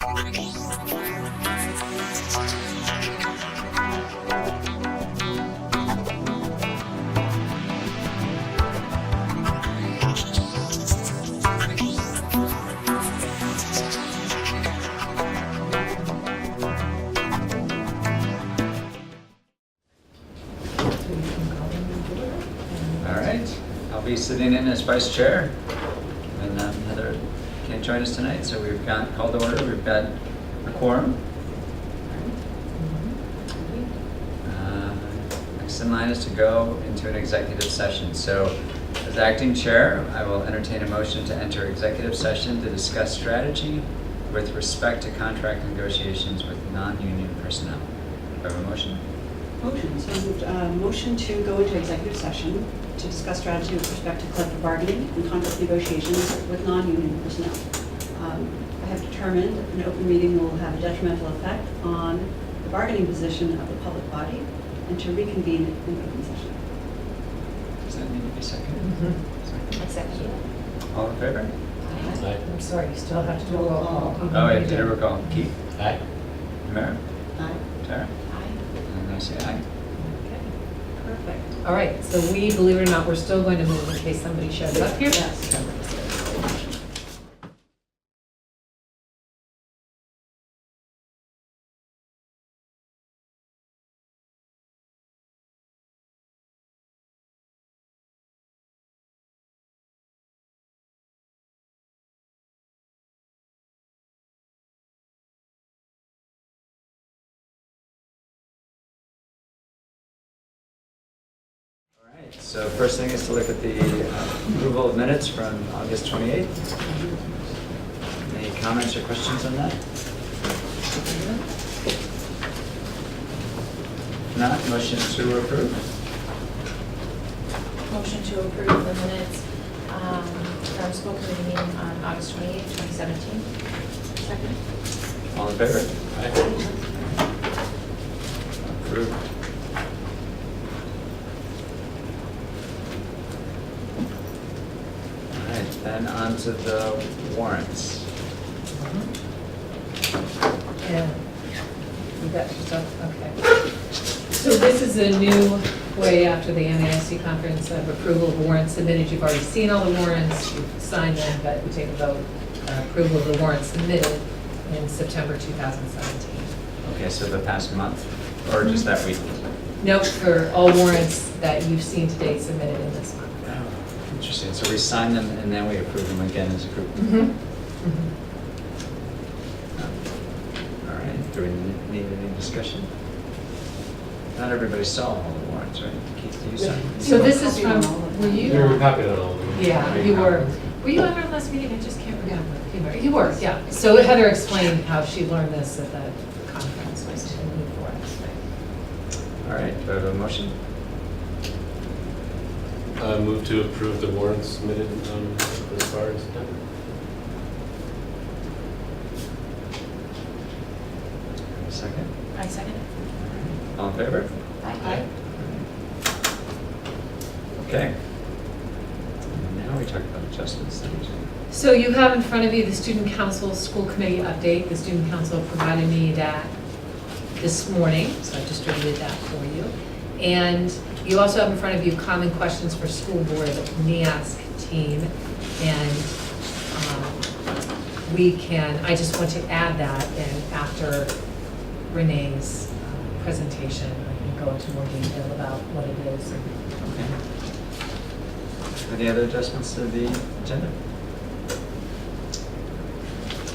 All right, I'll be sitting in as vice chair, and Heather can't join us tonight, so we've got called to order. We've got a quorum. Next in line is to go into an executive session. So, as acting chair, I will entertain a motion to enter executive session to discuss strategy with respect to contract negotiations with non-union personnel. Do I have a motion? Motion. So moved. Motion to go into executive session to discuss strategy with respect to collective bargaining and contract negotiations with non-union personnel. I have determined an open meeting will have a detrimental effect on the bargaining position of the public body, and to reconvene in open session. Does that need to be seconded? I second it. All in favor? Aye. I'm sorry, you still have to do a roll call. Oh, yeah, did a roll call. Keith? Aye. Mara? Aye. Tara? Aye. And I say aye. Okay, perfect. All right, so we, believe it or not, we're still going to move in case somebody shows up here. Yes. All right, so first thing is to look at the approval of minutes from August 28th. Any comments or questions on that? If not, motion to approve. Motion to approve the minutes from school committee meeting on August 28th, 2017. Second. All in favor? Aye. Approved. All right, then on to the warrants. Yeah. You got yourself, okay. So this is a new way after the NASC conference of approval of warrants submitted. You've already seen all the warrants, you've signed them, but we take a vote, approval of the warrants submitted in September 2017. Okay, so the past month, or just that week? Nope, for all warrants that you've seen to date submitted in this month. Oh, interesting. So we sign them and then we approve them again as a group? All right, do we need any discussion? Not everybody saw all the warrants, right? Keith, you signed? So this is from, were you? We were copied on all of them. Yeah, you were. Were you on our last meeting? I just can't remember. You were, yeah. So Heather explained how she learned this at the conference, was to move forward. All right, do I have a motion? Move to approve the warrants submitted as far as done. Second? I second it. All in favor? Aye. Okay. And now we talk about adjustments. then. So you have in front of you the Student Council School Committee update. The Student Council provided me that this morning, so I distributed that for you. And you also have in front of you common questions for school board, the NEASC team. And I just want to add that, and after Renee's presentation, I can go into more detail about what it is. Okay. Any other adjustments to the agenda?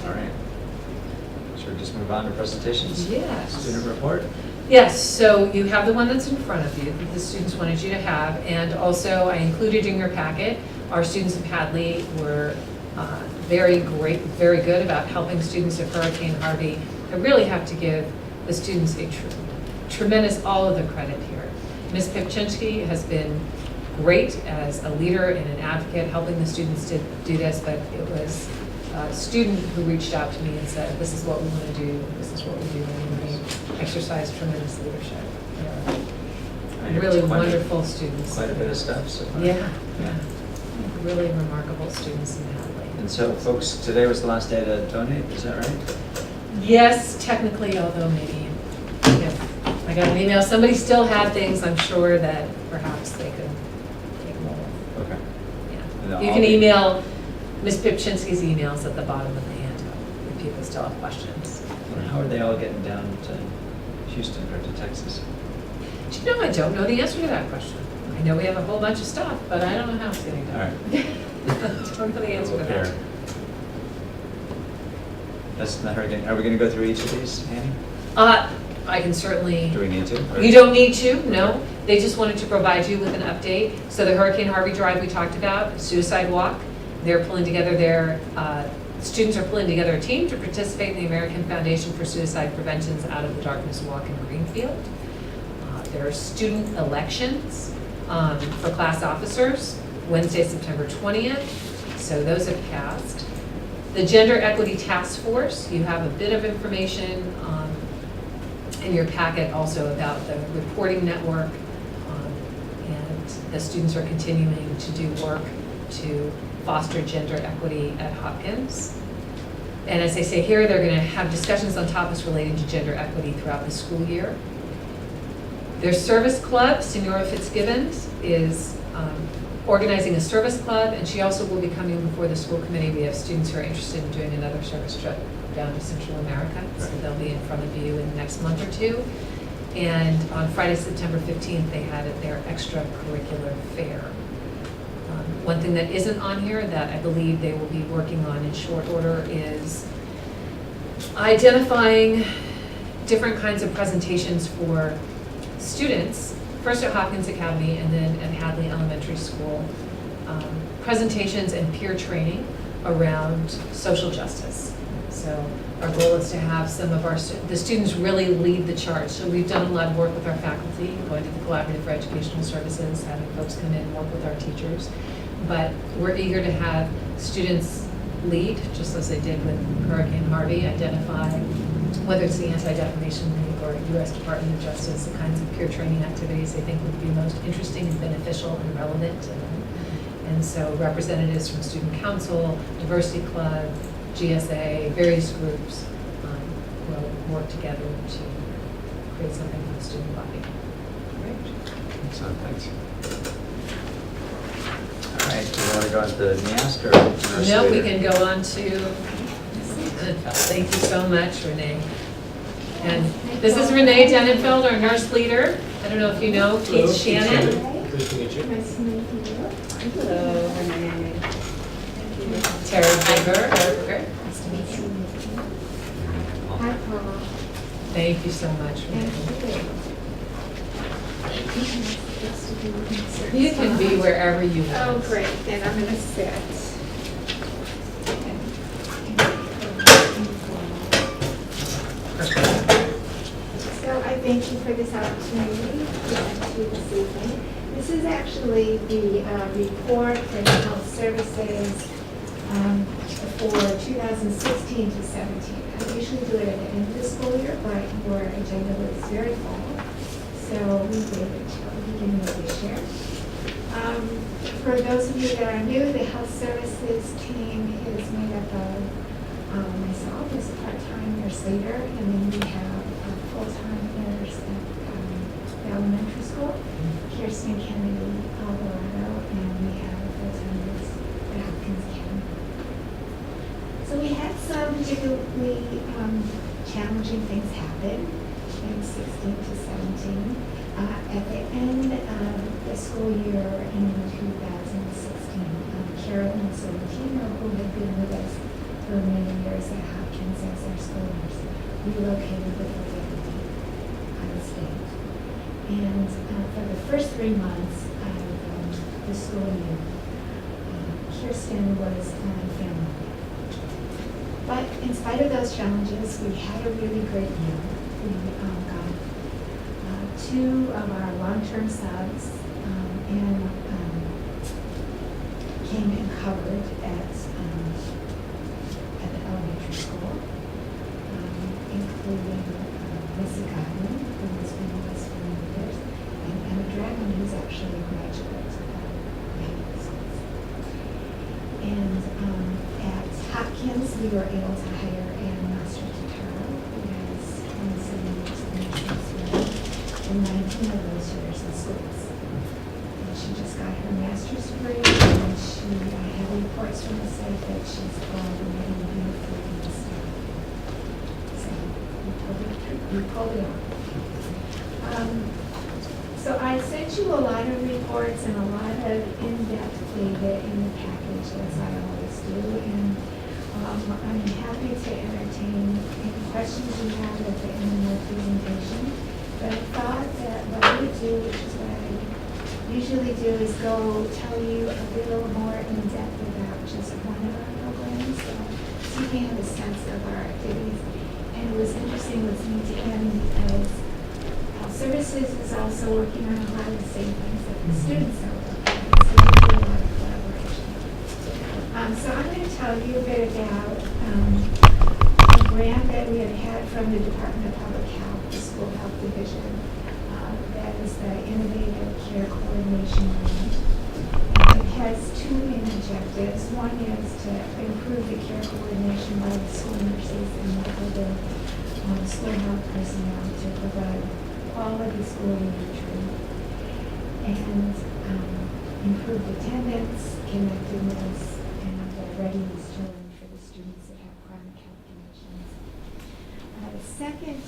All right. Should we just move on to presentations? Yes. Student report? Yes, so you have the one that's in front of you that the students wanted you to have, and also I included in your packet, our students of Hadley were very good about helping students of Hurricane Harvey. I really have to give the students a tremendous all of the credit here. Ms. Pipchinsky has been great as a leader and an advocate helping the students to do this, but it was a student who reached out to me and said, this is what we want to do, this is what we do, and they exercised tremendous leadership. Really wonderful students. Quite a bit of stuff so far. Yeah. Really remarkable students in Hadley. And so, folks, today was the last day to donate, is that right? Yes, technically, although maybe if I got an email, somebody still had things, I'm sure that perhaps they could take them all. Okay. And Yeah. then You I'll can be- email, Ms. Pipchinsky's emails at the bottom of the handout if people still have questions. How are they all getting down to Houston or to Texas? Do you know, I don't know the answer to that question. I know we have a whole bunch of stuff, but I don't know how it's getting All done. right. Don't know the answer to Fair. that. That's not hurricane. Are we going to go through each of these, Annie? I can certainly. Do we need to? Or- You don't need to, no. They just wanted to provide you with an update. So the Hurricane Harvey Drive we talked about, Suicide Walk, they're pulling together students are pulling together a team to participate in the American Foundation for Suicide Prevention's Out of the Darkness Walk in Greenfield. There are student elections for class officers, Wednesday, September 20th. So those have passed. The Gender Equity Task Force, you have a bit of information in your packet also about the reporting network, and the students are continuing to do work to foster gender equity at Hopkins. And as I say here, they're going to have discussions on topics relating to gender equity throughout the school year. Their service club, Senora Fitzgibbons, is organizing a service club, and she also will be coming before the school committee. We have students who are interested in doing another service trip down to Central America, so they'll be in front of you in the next month or two. And on Friday, September 15th, they had their extracurricular fair. One thing that isn't on here that I believe they will be working on in short order is identifying different kinds of presentations for students, first at Hopkins Academy and then at Hadley Elementary School, presentations and peer training around social justice. So our goal is to have some of the students really lead the charge. So we've done a lot of work with our faculty, going to the Collaborative for Educational Services, having folks come in and work with our teachers. But we're eager to have students lead, just as they did with Hurricane Harvey, identify whether it's the Anti-Defamation League or U.S. Department of Justice, the kinds of peer training activities they think would be most interesting and beneficial and relevant to them. And so representatives from Student Council, Diversity Club, GSA, various groups will work together to create something for the student body. Great. Excellent, thanks. All right, do you want to go on to the NIASC or nurse No, we leader? can go on to, thank you so much, Renee. And this is Renee Denenfeld, our nurse leader. I don't know if you know Keith Shannon. Pleased to meet you. Nice to meet you. Hello, Renee. Tara Digger. Nice to meet you. Hi, Paul. Thank you so much, Renee. You can be wherever you want. Oh, great, then I'm gonna sit. So I thank you for this opportunity to present to you this evening. This is actually the report for the health services for 2016 to 17. I usually do it at the end of the school year, but your agenda was very full, so we gave it till the beginning of this year. For those of you that are new, the health services team is made up of myself as a part-time nurse leader, and then we have a full-time nurse at the elementary school, Kirsten Kennedy, Alvarado, and we have a full-time nurse at Hopkins Academy. So we had some particularly challenging things happen in 16 to 17. At the end of the school year in 2016, Carolyn and Sorrentino, who had been with us for many years at Hopkins as our school nurse, relocated with her family out of state. And for the first 3 months of the school year, Kirsten was on family. But in spite of those challenges, we had a really great year. We got 2 of our long-term subs and came and covered at the elementary school, including Missy Godwin, who has been with us for many years, and Emma Dragon, who's actually a graduate of Hadley schools. And at Hopkins, we were able to hire Ann Master Tutaro, those years in schools. And she just got her master's degree, and I have reports from the state that she's graduating beautifully in the state. So we pulled it off. So I sent you a lot of reports and a lot of in-depth data in the package, as I always do, and I'm happy to entertain any questions you have at the end of my presentation. But I thought that what I would do, which is what I usually do, is go tell you a little more in depth about just one of our programs, so you can have a sense of our activities. And it was interesting listening to Annie because Health Services is also working on a lot of the same things that the students are working on, so we do a lot of collaboration. So I'm going to tell you a bit about a grant that we have had from the Department of Public Health, the School Health Division. That is the Innovative Care Coordination Grant. And it has two main objectives. One is to improve the care coordination by the school nurses and other school health personnel to provide quality school nurturing and improve attendance, connectedness, and readiness to learn for the students that have chronic health conditions. The second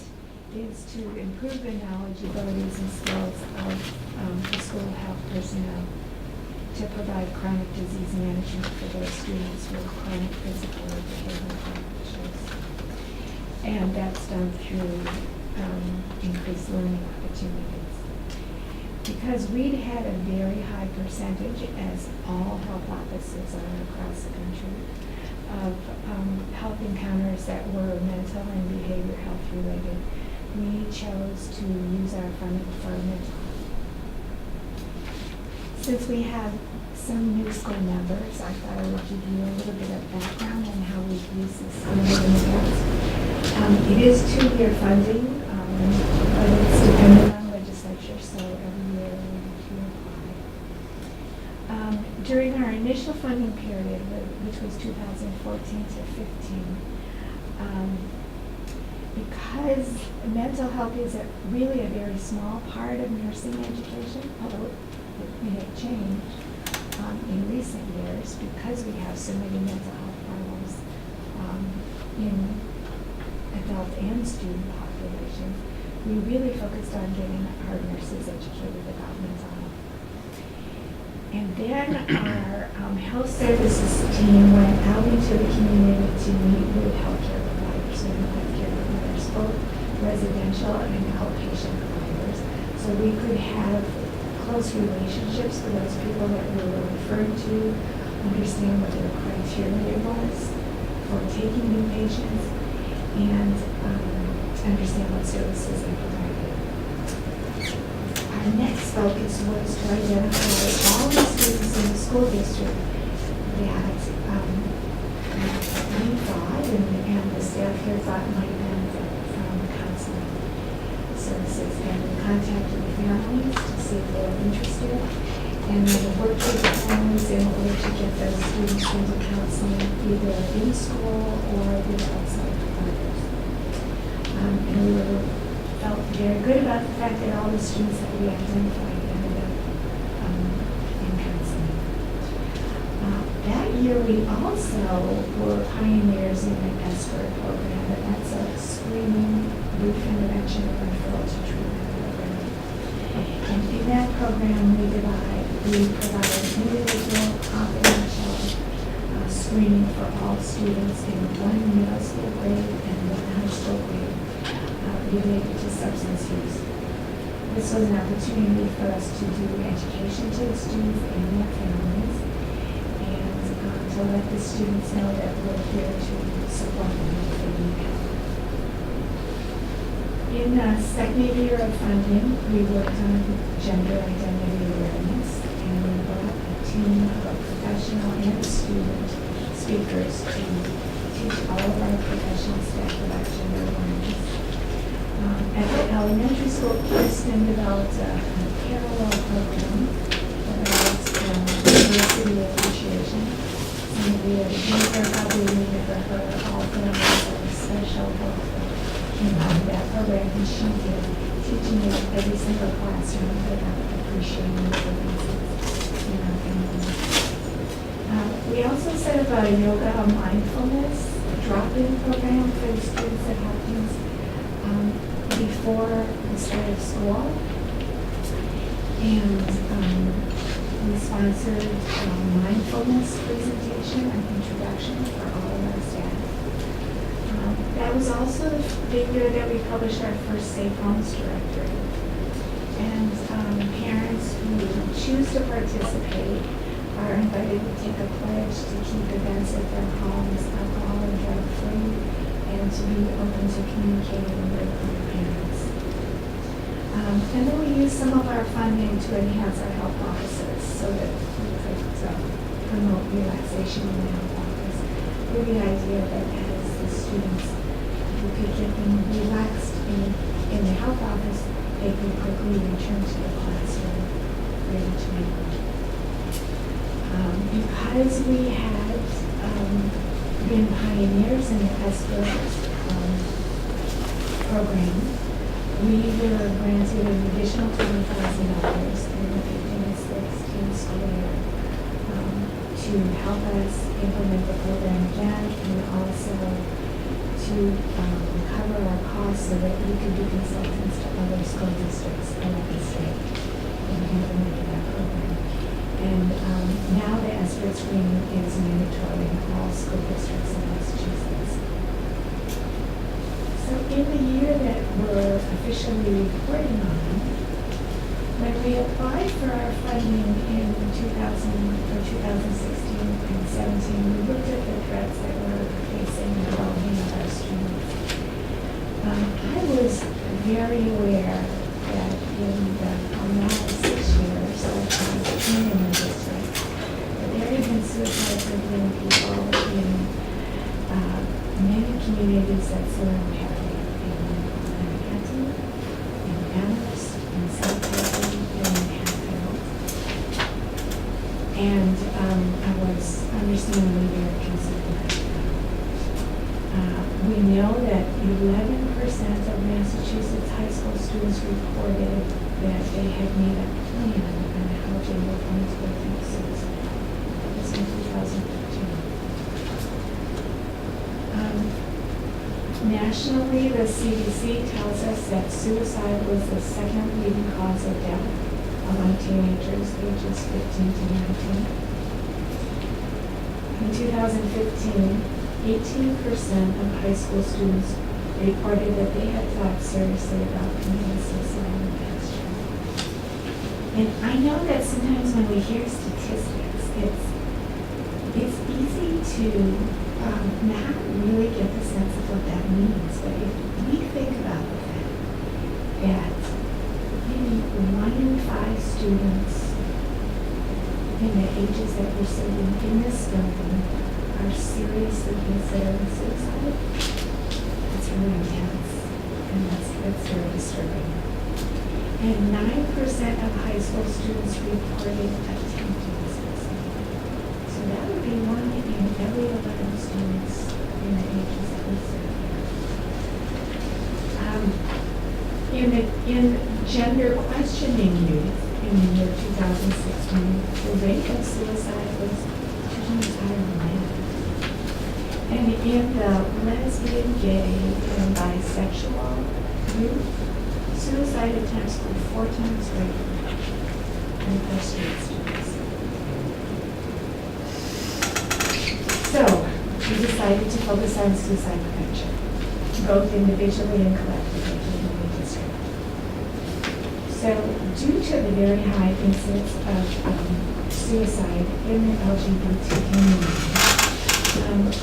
is to improve the knowledge, abilities, and skills of the school health personnel to provide chronic disease management for those students with chronic physical or behavioral health issues. And that's done through increased learning opportunities. Because we'd had a very high percentage, as all health offices are across the country, of health encounters that were mental and behavior health related, we chose to use our funding for mental health. Since we have some new school members, I thought I would give you a little bit of background on how we've used this funding in the past. It is 2-year funding, but it's dependent on legislature, so every year we have to apply. During our initial funding period, which was 2014 to 15, because mental health is really a very small part of nursing education, although it may have changed in recent years because we have so many mental health problems in adult and student populations. We really focused on getting our nurses educated about mental health. And then our health services team went out into the community to meet with healthcare providers, both residential and outpatient providers, so we could have close relationships with those people that we were referred to, understand what their criteria was for taking new patients, and understand what services they provided. Our next focus was to identify all the students in the school district that we thought, and the staff here thought might benefit from counseling services, and we contacted the families to see if they were interested, and we worked with the families in order to get those students into counseling either in school or with outside providers. And we felt very good about the fact that all the students that we identified ended up in counseling. That year we also were pioneers in the ESPER program, and that's a screening, youth intervention, and referral to treatment program. And in that program we provide individual, confidential screening for all students in one middle school grade and one high school grade related to substance use. This was an opportunity for us to do education to the students and their families, and to let the students know that we're here to support them if they need help. In the second year of funding, we worked on gender identity awareness, and we brought a team of professional and student speakers to teach all of our professional staff about gender awareness. At the elementary school, Kirsten developed a parallel program that allows diversity appreciation. Some of you are probably needed for her, all families of special help came out of that program, and she did teaching in every single classroom, but appreciating the differences in our families. We also set up a yoga mindfulness drop-in program for the students at Hopkins before the start of school. And we sponsored a mindfulness presentation and introduction for all of our staff. That was also the year that we published our first Safe Homes Directory. And parents who choose to participate are invited to take a pledge to keep events at their homes alcohol and drug-free, and to be open to communicating with other parents. And then we use some of our funding to enhance our health offices so that we could promote relaxation in the health office, with the idea that as the students who could get them relaxed in the health office, they could quickly return to the classroom ready to make work. Because we had been pioneers in the ESPER program, we were granted an additional $20,000 in the 15-16 school year to help us implement the program again, and also to cover our costs so that we could be consultants to other school districts around the state in implementing that program. And now the ESPER screening is mandatory in all school districts in Massachusetts. So in the year that we're officially reporting on, when we applied for our funding in 2016 and 17, we looked at the threats that were facing the well-being of our students. I was very aware that in the last 6 years that I was in the district, that there had been suicides of young people in many communities that surround Hadley, in Manhattan, in Amherst, in South Hadley, and in Hatfield. And I was understandably very concerned about that. We know that 11% of Massachusetts high school students reported that they had made a plan on how they were going to prevent suicide. That was in 2015. Nationally, the CDC tells us that suicide was the second leading cause of death among teenagers ages 15 to 19. In 2015, 18% of high school students reported that they had thought seriously about committing suicide in the past year. And I know that sometimes when we hear statistics, it's easy to not really get the sense of what that means. But if we think about the fact that maybe 1 in 5 students in the ages that we're sitting in this building are seriously considering suicide, that's really intense, and that's very disturbing. And 9% of high school students reported attempting suicide. So that would be 1 in every 11 students in the ages that we serve here. In gender questioning youth in the year 2016, the rate of suicide was 2 times higher than men. And in the lesbian, gay, and bisexual youth, suicide attempts were 4 times greater than for straight students. So, we decided to focus on suicide prevention, both individually and collectively in the district. So, due to the very high incidence of suicide in the LGBT community,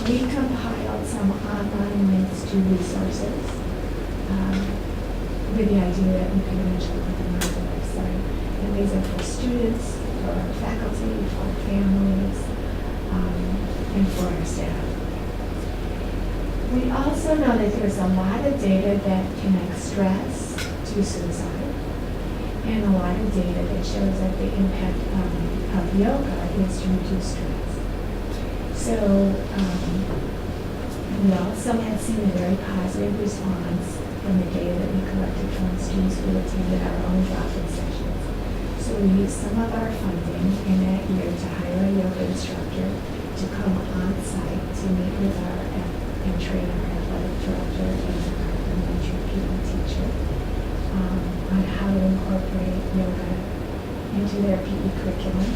we compiled some online links to resources with the idea that we could eventually put them on the website. And these are for students, for our faculty, for our families, and for our staff. We also know that there's a lot of data that connects stress to suicide, and a lot of data that shows that the impact of yoga is to reduce stress. So We also have seen a very positive response from the data that we collected from students who attended our own drop-in sessions. So we used some of our funding in that year to hire a yoga instructor to come on site to meet with our and train our athletic director and our elementary PE teacher on how to incorporate yoga into their PE curriculum,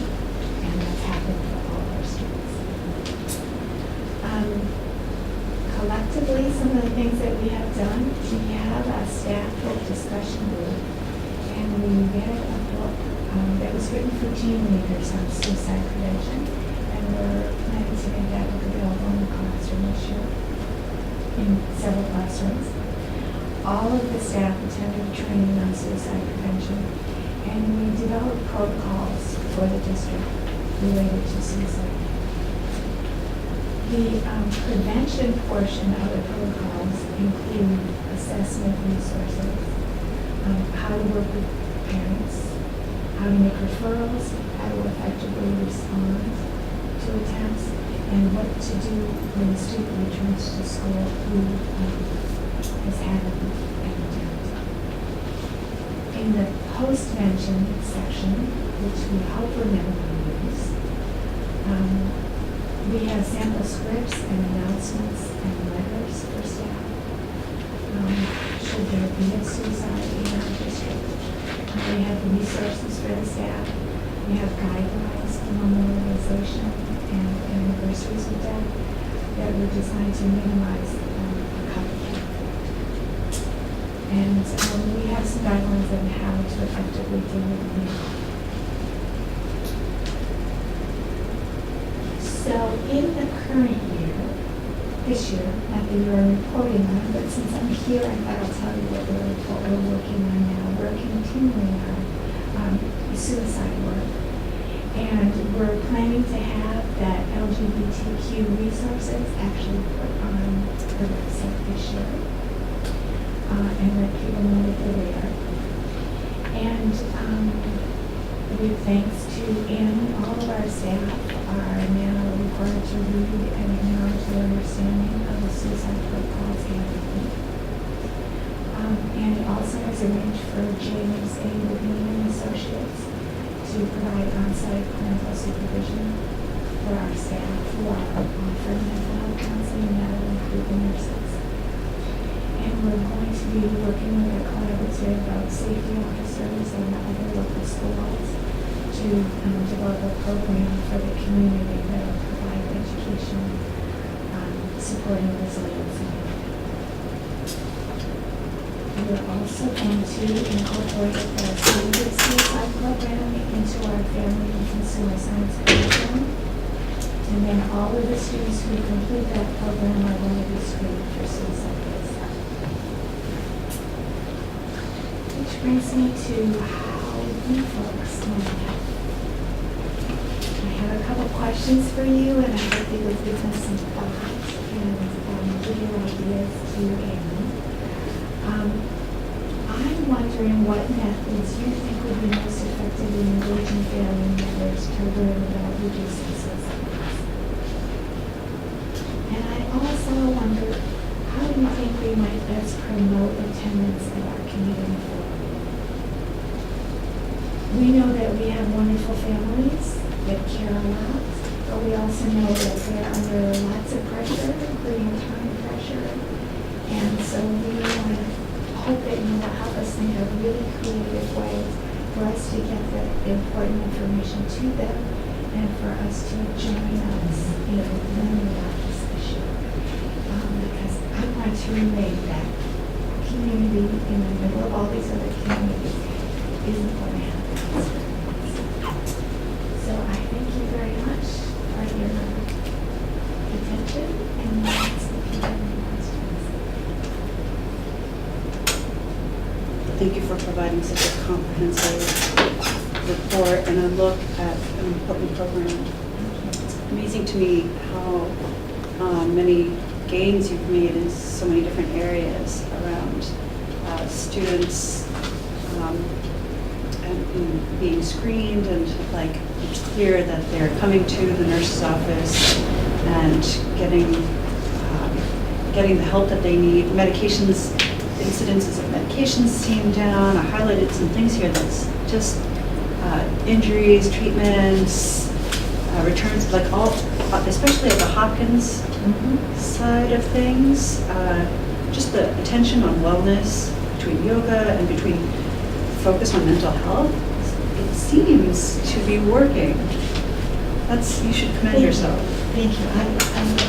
and that's happened for all of our students. Collectively, some of the things that we have done, we have a staff book discussion group, and we read a book that was written for teen leaders on suicide prevention, and we're planning to make that book available in the classroom this year, in several classrooms. All of the staff attended training on suicide prevention, and we developed protocols for the district related to suicide. The prevention portion of the protocols include assessment resources, how to work with parents, how to make referrals, how to effectively respond to attempts, and what to do when a student returns to school who has had an attempt. In the post-vention section, which we hope we're never going to use, we have sample scripts and announcements and letters for staff. Should there be a suicide in our district, we have resources for the staff. We have guidelines for memorialization and anniversaries of death that were designed to minimize recovery. And we have some guidelines on how to effectively deal with it. So in the current year, this year, not the year I'm reporting on, but since I'm here, I thought I'll tell you what we're working on now. We're continuing our suicide work. And we're planning to have that LGBTQ resources actually put on the website this year. And let people know that they're there. And with thanks to Anne, all of our staff are now required to read and acknowledge their understanding of the suicide protocols annually. And it also has arranged for James A. Levine and Associates to provide on-site parental supervision for our staff who are offering mental health counseling, and that will include the nurses. And we're going to be working with a collaborative of safety officers and other local schools to develop a program for the community that will provide education supporting resilience. We're also going to incorporate the Celebrate Suicide program into our family and consumer science curriculum. And then all of the students who complete that program are going to be screened for suicide risk. Which brings me to how you folks might help. I have a couple questions for you, and I hope you would give them some thought and give your ideas to Anne. I'm wondering what methods you think would be most effective in engaging family members to learn about reducing suicide risk. And I also wonder, how do you think we might best promote attendance at our community forum? We know that we have wonderful families that care a lot, but we also know that they're under lots of pressure, including time pressure. And so we want to hope that you will help us think of really creative ways for us to get the important information to them and for us to join us in learning about this issue. Because I want to remain that community in the middle of all these other communities isn't going to happen. So I thank you very much for your attention, and let's see if you have any questions. Thank you for providing such a comprehensive report and a look at an important program. It's amazing to me how many gains you've made in so many different areas around students and being screened, and like it's clear that they're coming to the nurse's office and getting getting the help that they need. Medications, incidences of medications seem down. I highlighted some things here that's just injuries, treatments, returns, like all, especially at the Hopkins side of things. Just the attention on wellness between yoga and between focus on mental health. It seems to be working. You should commend yourself. Thank you. I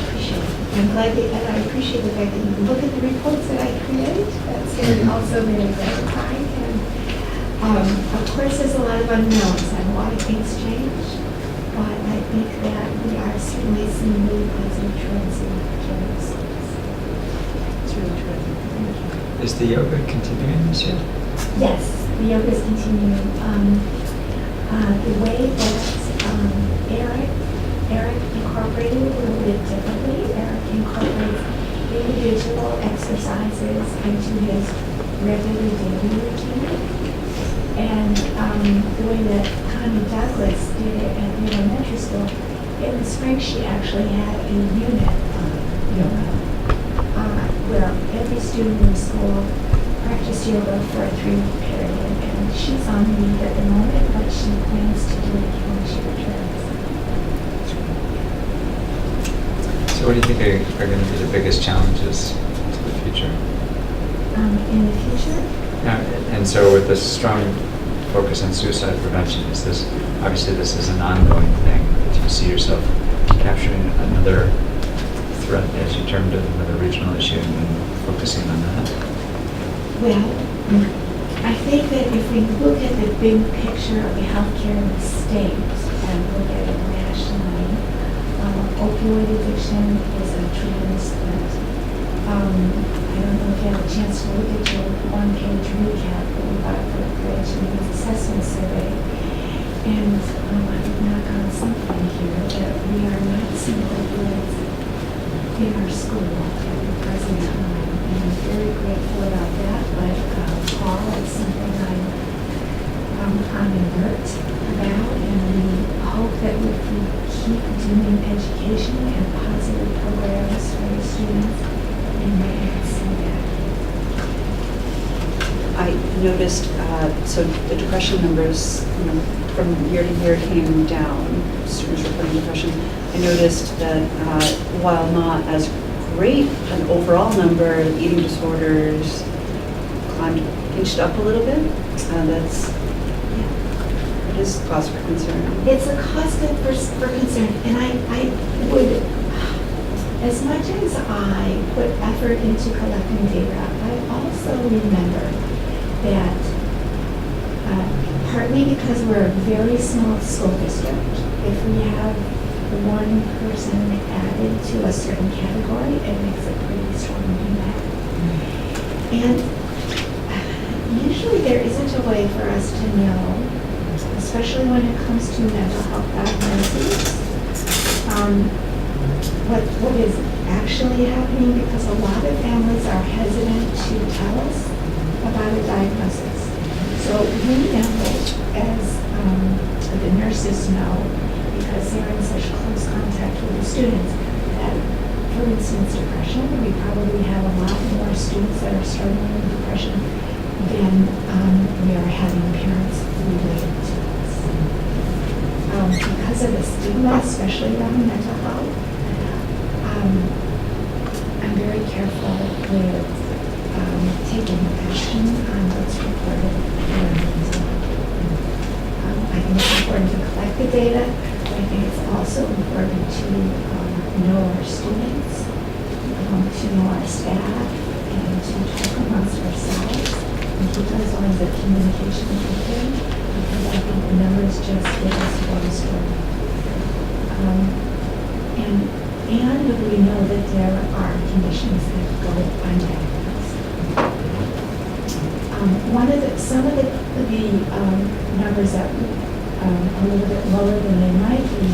appreciate it. I'm glad that, and I appreciate the fact that you can look at the reports that I create. That's also very gratifying. And of course, there's a lot of unknowns and a lot of things change. But I think that we are certainly seeing really positive trends in the schools. It's really terrific. Thank you. Is the yoga continuing this year? Yes, the yoga is continuing. The way that Eric incorporated it a little bit differently. Eric incorporates individual exercises into his regular daily routine. And the way that Connie Douglas did it at the elementary school, in the spring she actually had a unit of yoga where every student in the school practiced yoga for a 3-week period. And she's on leave at the moment, but she plans to do it when she returns. So what do you think are going to be the biggest challenges to the future? In the future? And so with this strong focus on suicide prevention, obviously this is an ongoing thing. Do you see yourself capturing another threat, as you termed it, another regional issue, and focusing on that? Well, I think that if we look at the big picture of the healthcare in the state and look at it nationally, opioid addiction is a tremendous threat. I don't know if you have a chance to look at your one-page recap that we got for the Prevention Needs Assessment Survey. And I would knock on something here that we are not seeing opioids in our school at the present time. And I'm very grateful about that, but Paul, it's something I'm alert about, and we hope that if we keep doing education and positive programs for the students, we may not see that. I noticed, so the depression numbers, from year to year came down, students reporting depression. I noticed that while not as great an overall number, eating disorders inched up a little bit. It is cause for concern. It's a cause for concern, and I would, as much as I put effort into collecting data, I also remember that partly because we're a very small school district, if we have one person added to a certain category, it makes a pretty strong impact. And usually there isn't a way for us to know, especially when it comes to mental health diagnoses, what is actually happening, because a lot of families are hesitant to tell us about a diagnosis. So we know, as the nurses know, because they're in such close contact with the students, that, for instance, depression, we probably have a lot more students that are struggling with depression than we are having parents related to us. Because of the stigma, especially around mental health, I'm very careful with taking action on what's reported around mental health. I think it's important to collect the data, but I think it's also important to know our students, to know our staff, and to talk amongst ourselves and keep those lines of communication open, because I think the numbers just give us one story. And we know that there are conditions that go undiagnosed. Some of the numbers that a little bit lower than they might be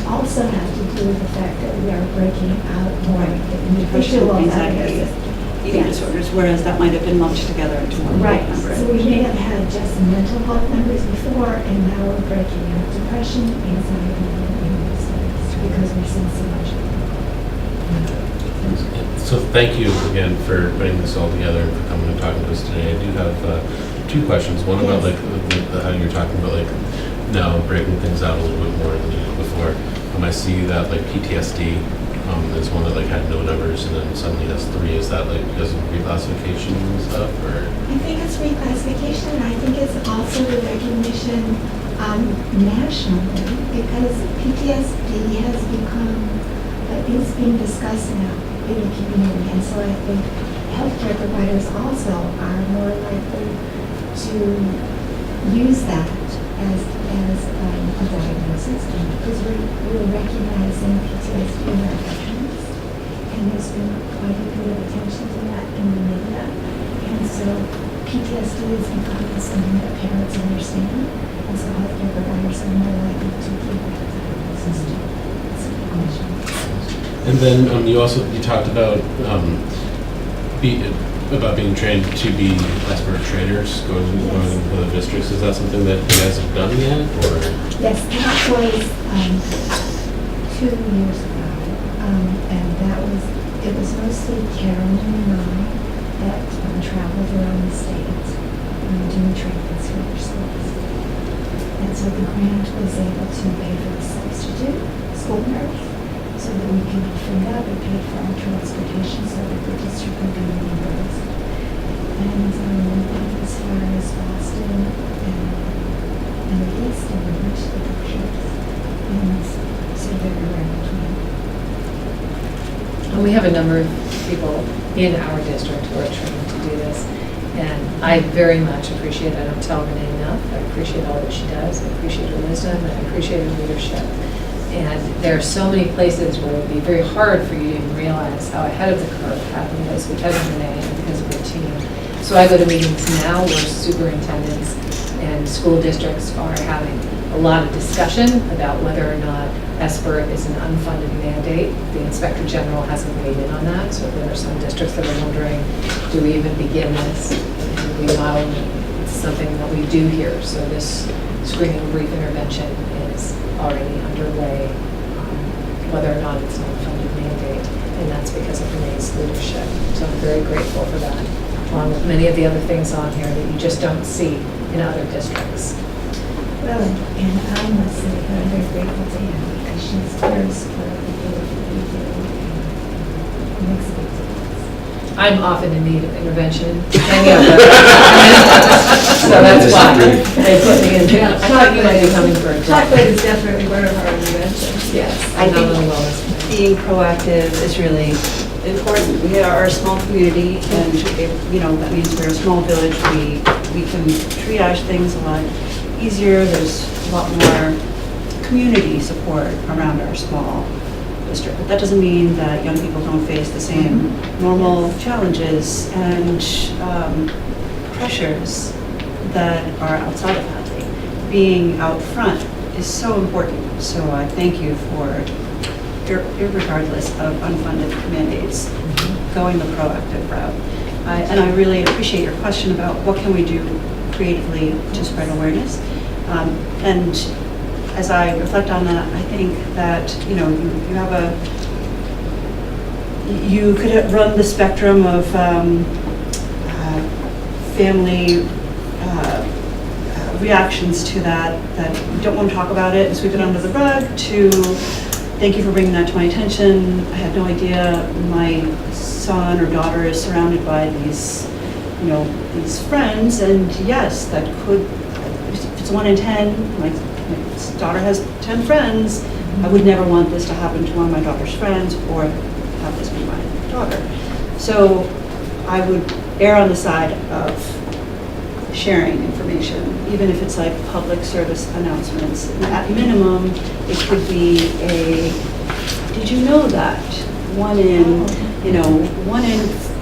also have to do with the fact that we are breaking out more individual Anxiety, diagnoses. eating disorders, whereas that might have been lumped together into one Right, number. so we may have had just mental health numbers before, and now we're breaking out depression, anxiety, and eating disorders, because we're seeing so much of it. So thank you again for putting this all together and for coming and talking to us today. I do have two questions. One about like how you're talking about like now breaking things out a little bit more than you did before. I see that like PTSD is one that like had no numbers and then suddenly has 3. Is that like because of reclassification and stuff, or? I think it's reclassification, and I think it's also the recognition nationally, because PTSD has become, it's being discussed now in the community, and so I think healthcare providers also are more likely to use that as a diagnosis, because we're recognizing PTSD in our veterans, and there's been quite a bit of attention to that in the media, and so PTSD is becoming something that parents understand, and so healthcare providers are more likely to give that diagnosis to clinicians. And then you talked about being trained to be expert trainers going into other districts. Is that something that you guys have done yet, or? Yes, that was 2 years ago, and it was mostly Carolyn and I that traveled around the state doing trainings for their schools. And so the grant was able to pay for the substitute school nurse, so that we could free up and pay for our transportation so that the district would be reimbursed. And as far as Boston and the east, and we went to the workshops, and so they were around between. And we have a number of people in our district who are trained to do this. And I very much appreciate, I don't tell Renee enough, I appreciate all that she does, I appreciate her wisdom, and I appreciate her leadership. And there are so many places where it would be very hard for you to even realize how ahead of the curve Hadley is because of Renee and because of her team. So I go to meetings now where superintendents and school districts are having a lot of discussion about whether or not SBIRT is an unfunded mandate. The Inspector General hasn't weighed in on that, so there are some districts that are wondering, do we even begin this? Do we model it? It's something that we do here. So this screening brief intervention is already underway, whether or not it's an unfunded mandate, and that's because of Renee's leadership. So I'm very grateful for that, along with many of the other things on here that you just don't see in other districts. Well, and I must say that I'm very grateful to him because she's very supportive of what we do and makes a big difference. I'm often in need of intervention, so that's why they put me in. I thought you might be coming for a job. Chocolate is definitely one of our interventions. Yes, I I'm not think on the wellness committee. being proactive is really important. We are a small community, and that means we're a small village. We can triage things a lot easier. There's a lot more community support around our small district. But that doesn't mean that young people don't face the same normal challenges and pressures that are outside of Hadley. Being out front is so important. So I thank you for, irregardless of unfunded mandates, going the proactive route. And I really appreciate your question about what can we do creatively to spread awareness. And as I reflect on that, I think that you could run the spectrum of family reactions to that you don't want to talk about it and sweep it under the rug, to thank you for bringing that to my attention. I had no idea my son or daughter is surrounded by these friends, and yes, that could, if it's 1 in 10, my daughter has 10 friends, I would never want this to happen to one of my daughter's friends or have this be my daughter. So I would err on the side of sharing information, even if it's like public service announcements. At minimum, it could be did you know that 1 in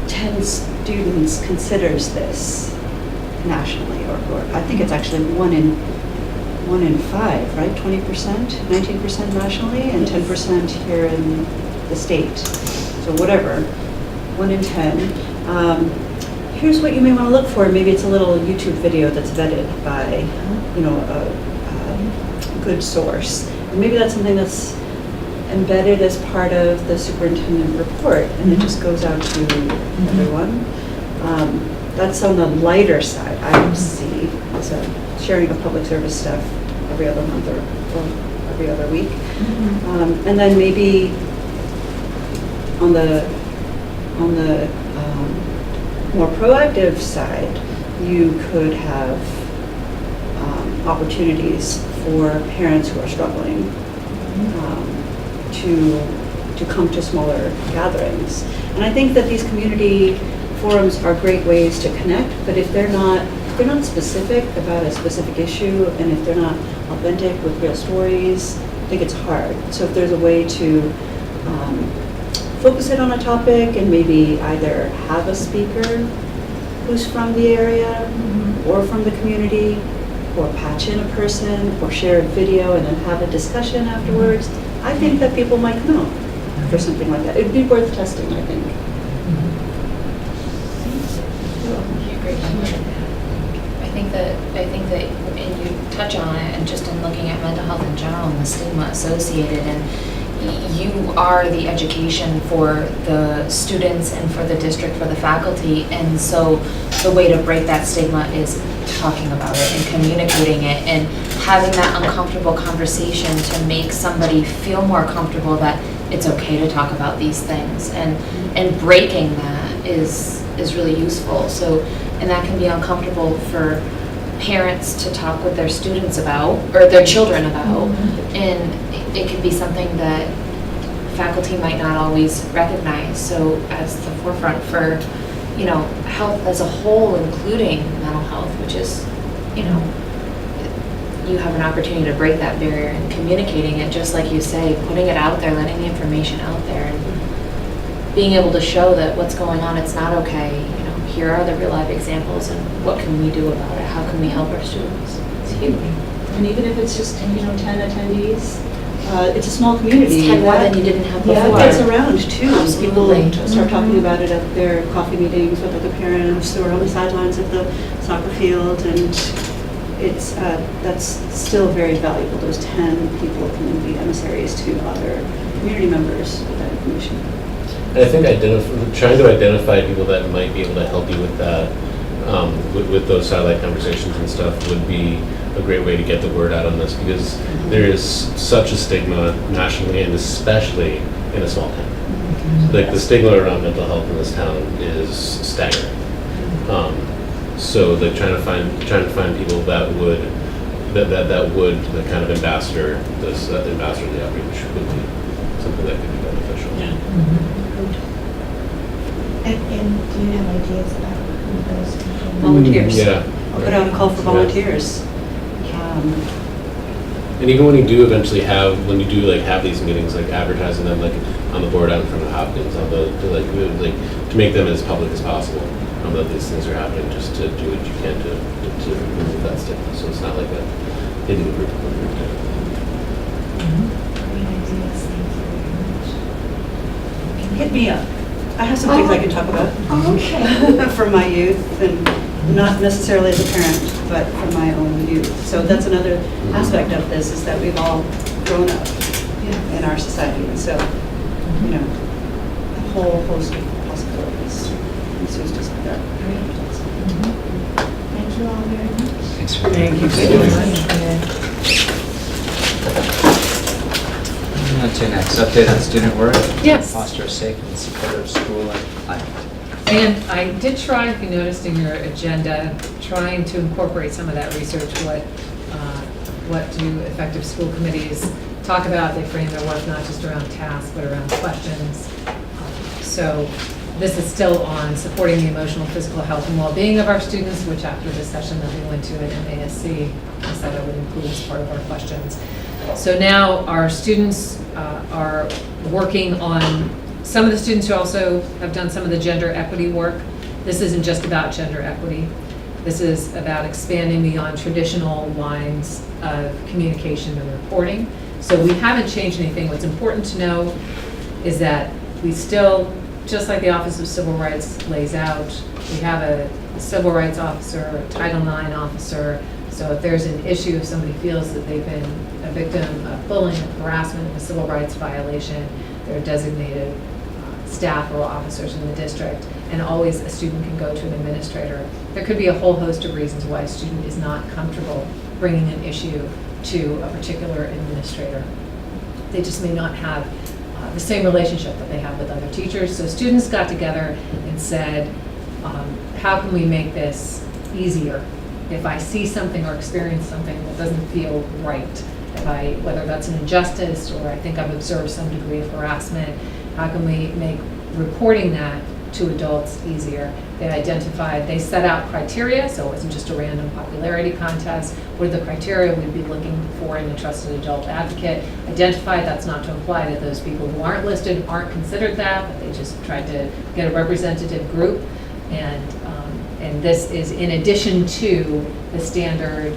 10 students considers this nationally, or I think it's actually 1 in 5, right? 20%, 19% nationally, and 10% here in the state. So whatever, 1 in 10. Here's what you may want to look for. Maybe it's a little YouTube video that's vetted by, a good source. And maybe that's something that's embedded as part of the superintendent report, and it just goes out to everyone. That's on the lighter side, I would see, as a sharing of public service stuff every other month or every other week. And then maybe on the more proactive side, you could have opportunities for parents who are struggling to come to smaller gatherings. And I think that these community forums are great ways to connect, but if they're not specific about a specific issue, and if they're not authentic with real stories, I think it's hard. So if there's a way to focus it on a topic and maybe either have a speaker who's from the area or from the community, or patch in a person, or share a video and then have a discussion afterwards, I think that people might come out for something like that. It'd be worth testing, I think. I think that, and you touch on it, and just in looking at mental health in general and the stigma associated, and you are the education for the students and for the district, for the faculty, and so the way to break that stigma is talking about it and communicating it and having that uncomfortable conversation to make somebody feel more comfortable that it's okay to talk about these things, and breaking that is really useful. So, and that can be uncomfortable for parents to talk with their students about, or their children about, and it could be something that faculty might not always recognize. So as the forefront for, health as a whole, including mental health, which is, you have an opportunity to break that barrier and communicating it, just like you say, putting it out there, letting the information out there, and being able to show that what's going on, it's not okay. Here are the real life examples, and what can we do about it? How can we help our students? It's huge. And even if it's just 10 attendees, it's a small community. It's 10 more than you didn't have before. Yeah, it gets around too. Absolutely. People start talking about it at their coffee meetings with other parents who are on the sidelines of the soccer field, and it's that's still very valuable. Those 10 people can be emissaries to other community members with that information. And I think trying to identify people that might be able to help you with that, with those satellite conversations and stuff, would be a great way to get the word out on this, because there is such a stigma nationally and especially in a small town. Like the stigma around mental health in this town is staggering. So like trying to find people that would the kind of ambassador the outreach would be something that could be beneficial. And do you have ideas about who those people? Volunteers. Yeah. I'll put out a call for volunteers. And even when you do eventually have these meetings, like advertising them like on the board out in front of Hopkins, to make them as public as possible, that these things are happening, just to do what you can to remove that stigma. So it's not like a hidden group. Great ideas, thank you very much. Hit me up. I have some things I can talk about. Okay. From my youth, and not necessarily as a parent, but from my own youth. So that's another aspect of this, is that we've all grown up in our society. And so, a whole host of possibilities. And Sue's just there. Thank you all very much. Thanks for Thank you doing so it. On to next, update on student work. Yes. Foster a safe and supportive school environment. And I did try, if you noticed in your agenda, trying to incorporate some of that research, what do effective school committees talk about. They frame their work not just around tasks, but around questions. So this is still on supporting the emotional, physical health and well-being of our students, which after the session that we went to at MASC, I said I would include as part of our questions. So now our students are working on, some of the students who also have done some of the gender equity work. This isn't just about gender equity. This is about expanding beyond traditional lines of communication and reporting. So we haven't changed anything. What's important to know is that we still, just like the Office of Civil Rights lays out, we have a civil rights officer, a Title IX officer, So if there's an issue, if somebody feels that they've been a victim of bullying, of harassment, a civil rights violation, there are designated staff or officers in the district, and always a student can go to an administrator. There could be a whole host of reasons why a student is not comfortable bringing an issue to a particular administrator. They just may not have the same relationship that they have with other teachers. So students got together and said, how can we make this easier? If I see something or experience something that doesn't feel right, whether that's an injustice or I think I've observed some degree of harassment, how can we make reporting that to adults easier? They set out criteria, so it wasn't just a random popularity contest. What are the criteria we'd be looking for in a trusted adult advocate? Identified, that's not to imply that those people who aren't listed aren't considered that, but they just tried to get a representative group. And this is in addition to the standard,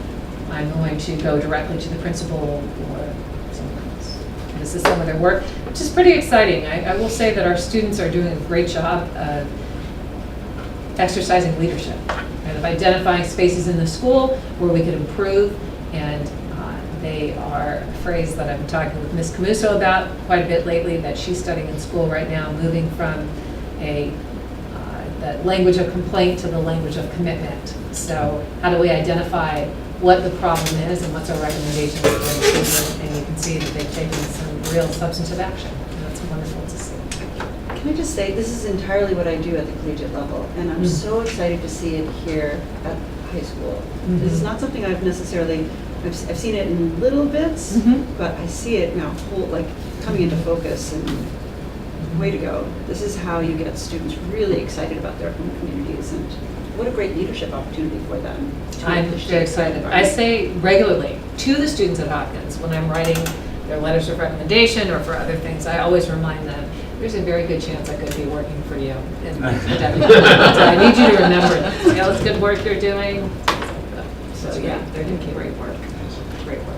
I'm going to go directly to the principal or someone else. This is some of their work, which is pretty exciting. I will say that our students are doing a great job of exercising leadership and of identifying spaces in the school where we could improve. And they are a phrase that I've been talking with Ms. Camuso about quite a bit lately, that she's studying in school right now, moving from the language of complaint to the language of commitment. So how do we identify what the problem is and what's our recommendation for the improvement? And you can see that they've taken some real substantive action. And that's wonderful to see. Can I just say, this is entirely what I do at the collegiate level, and I'm so excited to see it here at high school. This is not something I've necessarily, I've seen it in little bits, but I see it now coming into focus, and way to go. This is how you get students really excited about their own communities, and what a great leadership opportunity for them. I'm very excited. I say regularly to the students at Hopkins when I'm writing their letters of recommendation or for other things, I always remind them, there's a very good chance I could be working for you in the deputy. So I need you to remember that. See all this good work you're doing. So yeah, they're doing great work. Great work.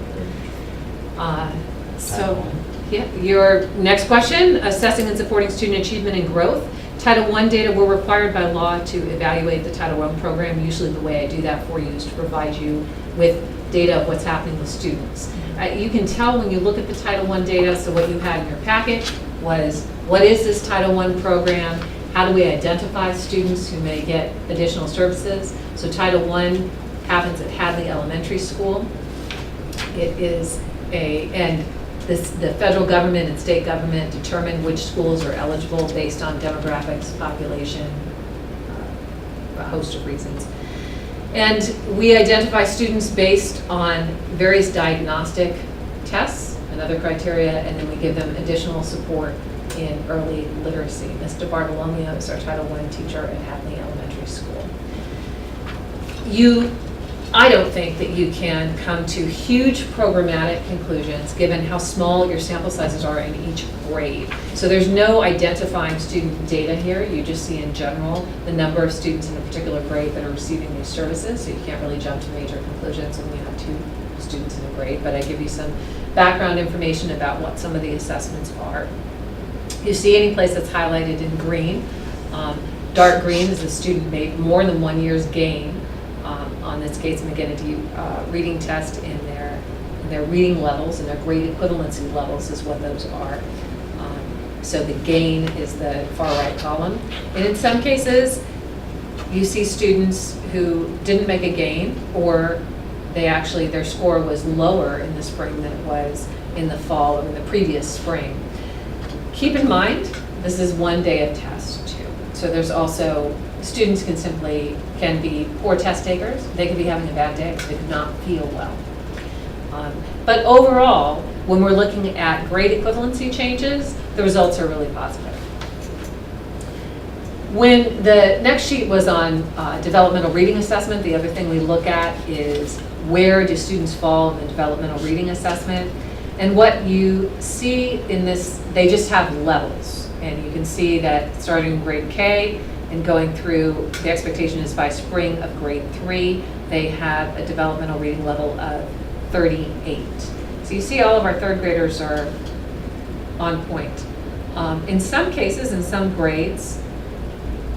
So yeah, your next question, assessing and supporting student achievement and growth. Title I data were required by law to evaluate the Title I program. Usually the way I do that for you is to provide you with data of what's happening with students. You can tell when you look at the Title I data, so what you had in your packet was, what is this Title I program? How do we identify students who may get additional services? So Title I happens at Hadley Elementary School. It is the federal government and state government determine which schools are eligible based on demographics, population, a host of reasons. And we identify students based on various diagnostic tests and other criteria, and then we give them additional support in early literacy. Mr. Bartolomeo is our Title I teacher at Hadley Elementary School. I don't think that you can come to huge programmatic conclusions given how small your sample sizes are in each grade. So there's no identifying student data here. You just see in general the number of students in a particular grade that are receiving these services. So you can't really jump to major conclusions when you have 2 students in a grade. But I give you some background information about what some of the assessments are. You see any place that's highlighted in green. Dark green is a student made more than 1 year's gain on this Gates McGinnity reading test in their reading levels, and their grade equivalency levels is what those are. So the gain is the far right column. And in some cases, you see students who didn't make a gain, or their score was lower in the spring than it was in the fall or in the previous spring. Keep in mind, this is 1 day of test too. So there's also, students can be poor test takers. They could be having a bad day. They could not feel well. But overall, when we're looking at grade equivalency changes, the results are really positive. When the next sheet was on developmental reading assessment, the other thing we look at is where do students fall in the developmental reading assessment. And what you see in this, they just have levels. And you can see that starting in grade K and going through, the expectation is by spring of grade 3, they have a developmental reading level of 38. So you see all of our 3rd graders are on point. In some cases, in some grades,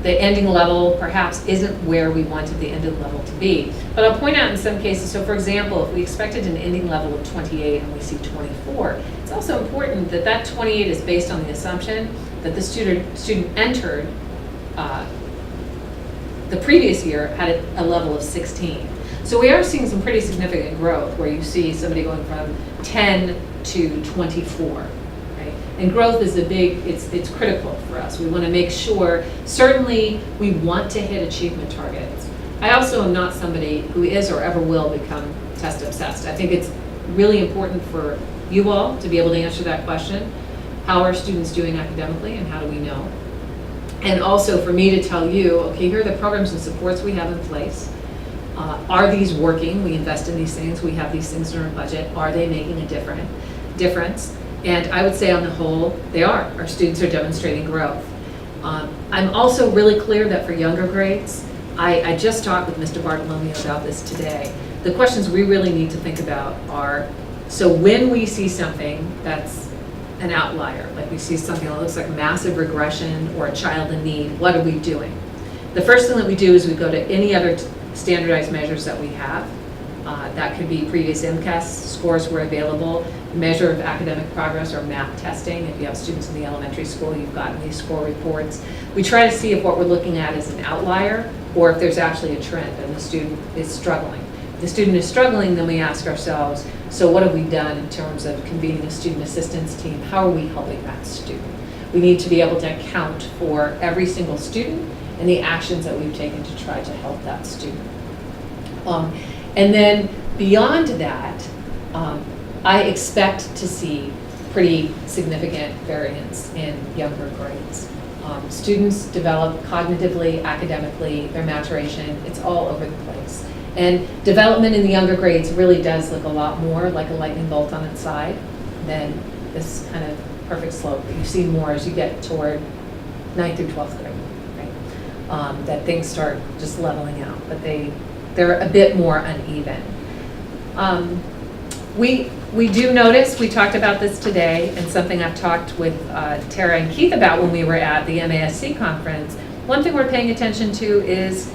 the ending level perhaps isn't where we wanted the ending level to be. But I'll point out in some cases, so for example, if we expected an ending level of 28 and we see 24, it's also important that that 28 is based on the assumption that the student entered the previous year had a level of 16. So we are seeing some pretty significant growth where you see somebody going from 10 to 24, right? And growth is it's critical for us. We want to make sure, certainly we want to hit achievement targets. I also am not somebody who is or ever will become test obsessed. I think it's really important for you all to be able to answer that question. How are students doing academically and how do we know? And also for me to tell you, okay, here are the programs and supports we have in place. Are these working? We invest in these things. We have these things in our budget. Are they making a difference? And I would say on the whole, they are. Our students are demonstrating growth. I'm also really clear that for younger grades, I just talked with Mr. Bartolomeo about this today. The questions we really need to think about are, so when we see something that's an outlier, like we see something that looks like massive regression or a child in need, what are we doing? The first thing that we do is we go to any other standardized measures that we have. That could be previous MCAS scores were available, measure of academic progress or math testing. If you have students in the elementary school, you've gotten these score reports. We try to see if what we're looking at is an outlier or if there's actually a trend and the student is struggling. If the student is struggling, then we ask ourselves, so what have we done in terms of convening a student assistance team? How are we helping that student? We need to be able to account for every single student and the actions that we've taken to try to help that student. And then beyond that, I expect to see pretty significant variance in younger grades. Students develop cognitively, academically, their maturation, it's all over the place. And development in the younger grades really does look a lot more like a lightning bolt on its side than this kind of perfect slope that you see more as you get toward 9th through 12th grade, right? That things start just leveling out, but they're a bit more uneven. We do notice, we talked about this today, and something I've talked with Tara and Keith about when we were at the MASC conference. One thing we're paying attention to is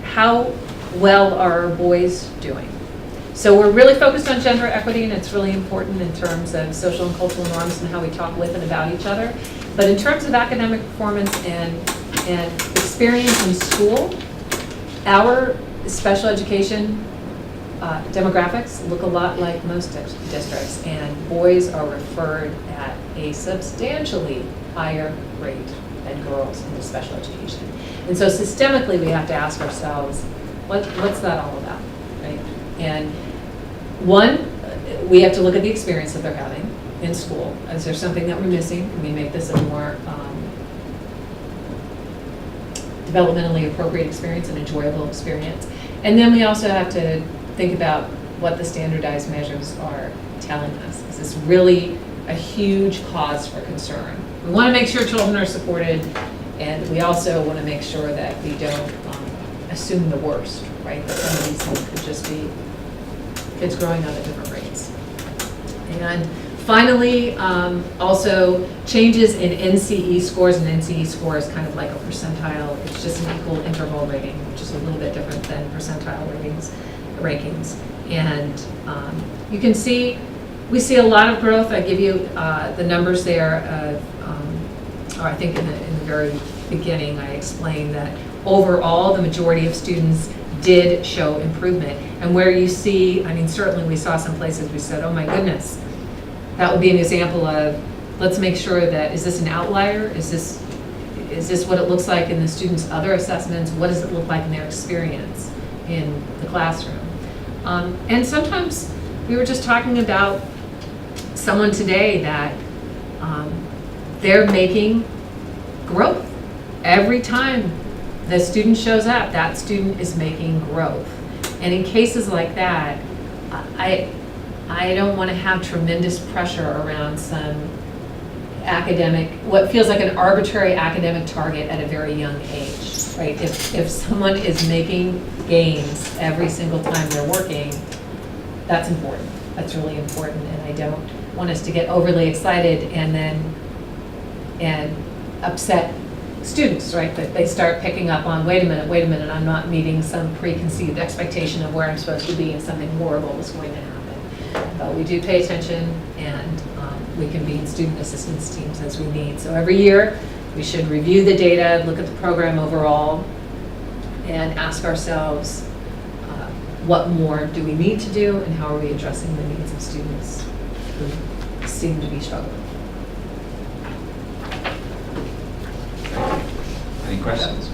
how well are our boys doing? So we're really focused on gender equity, and it's really important in terms of social and cultural norms and how we talk with and about each other. But in terms of academic performance and experience in school, our special education demographics look a lot like most districts, and boys are referred at a substantially higher rate than girls into special education. And so systemically, we have to ask ourselves, what's that all about, right? And one, we have to look at the experience that they're having in school. Is there something that we're missing? Can we make this a more developmentally appropriate experience, an enjoyable experience? And then we also have to think about what the standardized measures are telling us. Is this really a huge cause for concern? We want to make sure children are supported, and we also want to make sure that we don't assume the worst, right? That some of these things could just be kids growing up at different rates. And finally, also changes in NCE scores, and NCE score is kind of like a percentile. It's just an equal interval rating, which is a little bit different than percentile rankings. And you can see, we see a lot of growth. I give you the numbers there. Or I think in the very beginning, I explained that overall, the majority of students did show improvement. And where you see, I mean, certainly we saw some places we said, oh my goodness, that would be an example of, let's make sure that, is this an outlier? Is this what it looks like in the students' other assessments? What does it look like in their experience in the classroom? And sometimes we were just talking about someone today that they're making growth. Every time the student shows up, that student is making growth. And in cases like that, I don't want to have tremendous pressure around some academic, what feels like an arbitrary academic target at a very young age, right? If someone is making gains every single time they're working, that's important. That's really important, and I don't want us to get overly excited and upset students, right? That they start picking up on, wait a minute, I'm not meeting some preconceived expectation of where I'm supposed to be and something horrible is going to happen. But we do pay attention, and we convene student assistance teams as we need. So every year, we should review the data, look at the program overall, and ask ourselves, what more do we need to do, and how are we addressing the needs of students who seem to be struggling? Any questions?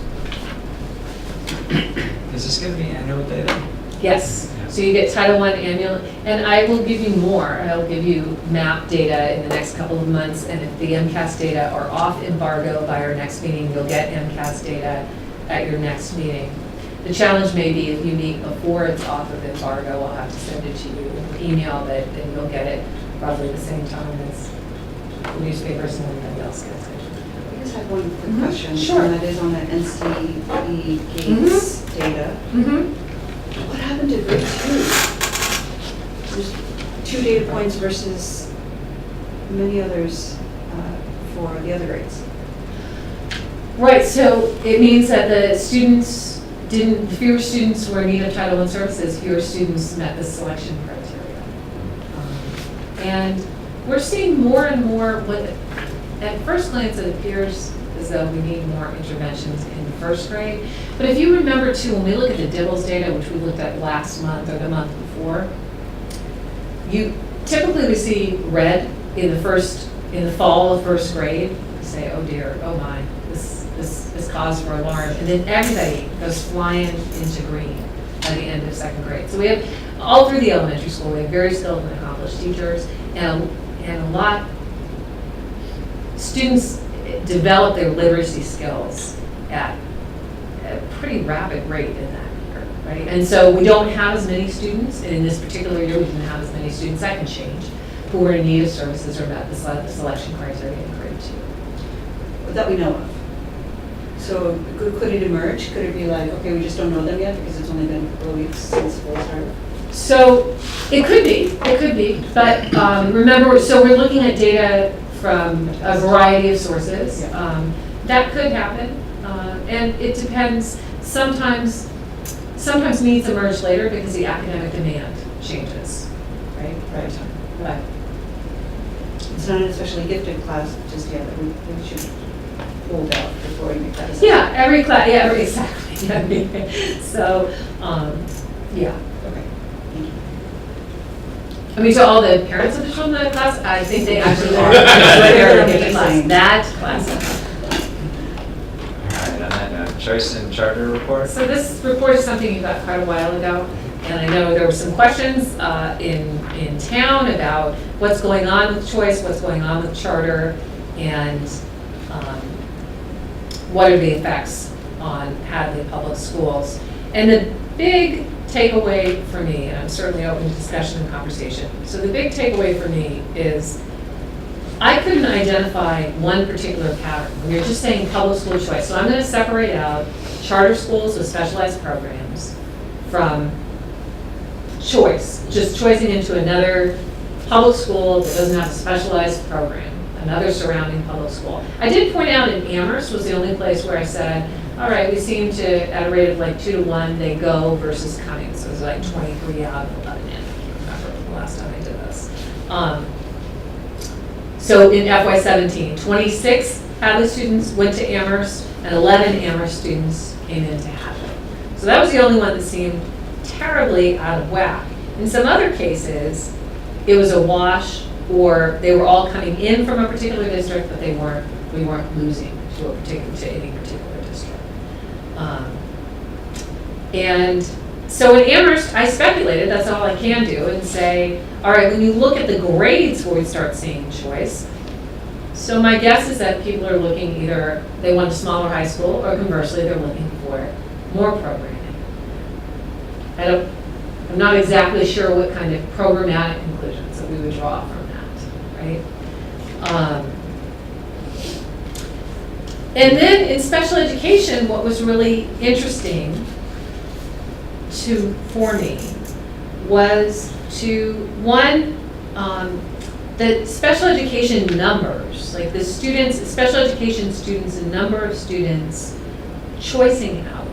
Is this going to be annual data? Yes, so you get Title I annual, and I will give you more. I'll give you MAP data in the next couple of months, and if the MCAS data are off embargo by our next meeting, you'll get MCAS data at your next meeting. The challenge may be if you meet before it's off of embargo, I'll have to send it to you in an email, but then you'll get it roughly the same time as the newspapers and everybody else gets it. I just have one quick question. Sure. And that is on the NCE Gates data. What happened to grade 2? There's 2 data points versus many others for the other grades. Right, so it means that the students fewer students were in need of Title I services, fewer students met the selection criteria. And we're seeing more and more, at first glance it appears as though we need more interventions in first grade. But if you remember too, when we look at the DIBELS data, which we looked at last month or the month before, you typically we see red in the fall of first grade. We say, oh dear, oh my, this is cause for alarm. And then everybody goes flying into green at the end of second grade. So we have, all through the elementary school, we have very skilled and accomplished teachers, and a lot, students develop their literacy skills at a pretty rapid rate in that year, right? And so we don't have as many students, and in this particular year we didn't have as many students, that can change, who are in need of services or met the selection criteria in grade 2. That we know of. So could it emerge? Could it be like, okay, we just don't know them yet because it's only been a couple of weeks since school started? So it could be, but remember, so we're looking at data from a variety of sources. That could happen, and it depends. Sometimes needs emerge later because the academic demand changes, right? Right. It's not an especially gifted class just yet. We should hold out before we make that assessment. Yeah, every class. Yeah, exactly. So, yeah. Okay. Thank you. I mean, so all the parents of the children in that class, I think they actually are. They're in the class. That class. All right, on that note, choice and charter report? So this report is something you got quite a while ago, and I know there were some questions in town about what's going on with choice, what's going on with charter, and what are the effects on Hadley Public Schools. And the big takeaway for me, and I'm certainly open to discussion and conversation, so the big takeaway for me is I couldn't identify one particular pattern. When you're just saying public school choice, so I'm going to separate out charter schools with specialized programs from choice, just choicing into another public school that doesn't have a specialized program, another surrounding public school. I did point out in Amherst was the only place where I said, all right, we seem to, at a rate of like 2-to-1, they go versus coming. So it was like 23 out of 11. I can't remember the last time I did this. So in FY17, 26 Hadley students went to Amherst, and 11 Amherst students came into Hadley. So that was the only one that seemed terribly out of whack. In some other cases, it was a wash, or they were all coming in from a particular district, but we weren't losing to any particular district. And so in Amherst, I speculated, that's all I can do, and say, all right, when you look at the grades where we start seeing choice, so my guess is that people are looking either, they want a smaller high school, or conversely, they're looking for more programming. I'm not exactly sure what kind of programmatic conclusions that we would draw from that, right? And then in special education, what was really interesting for me was to, one, the special education numbers, like the students, special education students, the number of students choicing out,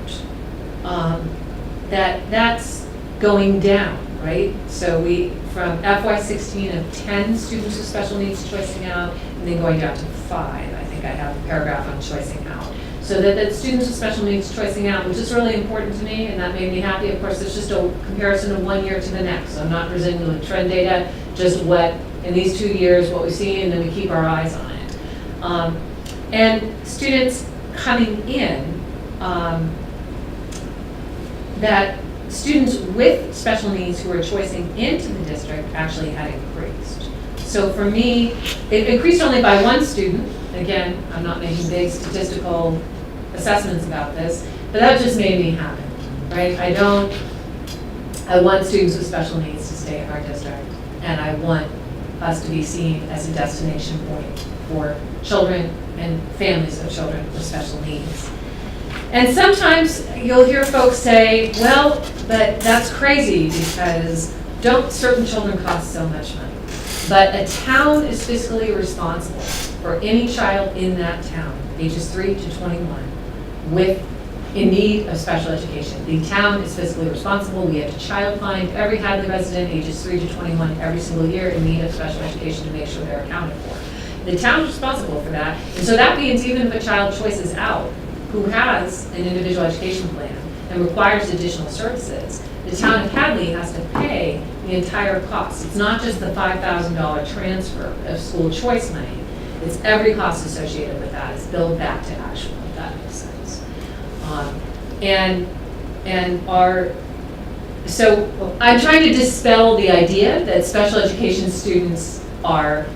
that's going down, right? So from FY16 of 10 students with special needs choicing out, and then going down to 5. I think I have a paragraph on choicing out. So that students with special needs choicing out, which is really important to me, and that made me happy. Of course, it's just a comparison of 1 year to the next. So I'm not presenting the trend data, just what, in these 2 years, what we see, and then we keep our eyes on it. And students coming in, that students with special needs who are choicing into the district actually had increased. So for me, it increased only by 1 student. Again, I'm not making big statistical assessments about this, but that just made me happy, right? I want students with special needs to stay in our district, and I want us to be seen as a destination point for children and families of children with special needs. And sometimes you'll hear folks say, well, but that's crazy because don't certain children cost so much money? But a town is fiscally responsible for any child in that town, ages 3 to 21, in need of special education. The town is fiscally responsible. We have to child find every Hadley resident, ages 3 to 21, every single year in need of special education to make sure they're accounted for. The town is responsible for that. And so that means even if a child choices out who has an individual education plan and requires additional services, the town of Hadley has to pay the entire cost. It's not just the $5,000 transfer of school choice money. It's every cost associated with that is billed back to actual, if that makes sense. So I'm trying to dispel the idea that special education students are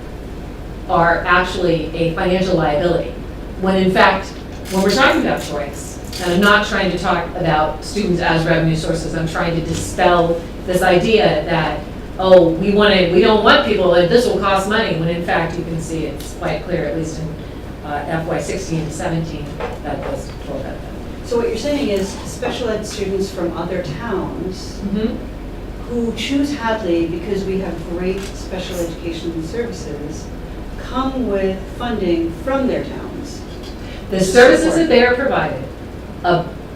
actually a financial liability, when in fact, when we're talking about choice, and I'm not trying to talk about students as revenue sources, I'm trying to dispel this idea that, oh, we don't want people, that this will cost money, when in fact you can see it's quite clear, at least in FY16 and 17, that was for benefit. So what you're saying is special ed students from other towns who choose Hadley because we have great special education services come with funding from their towns. The services that they are provided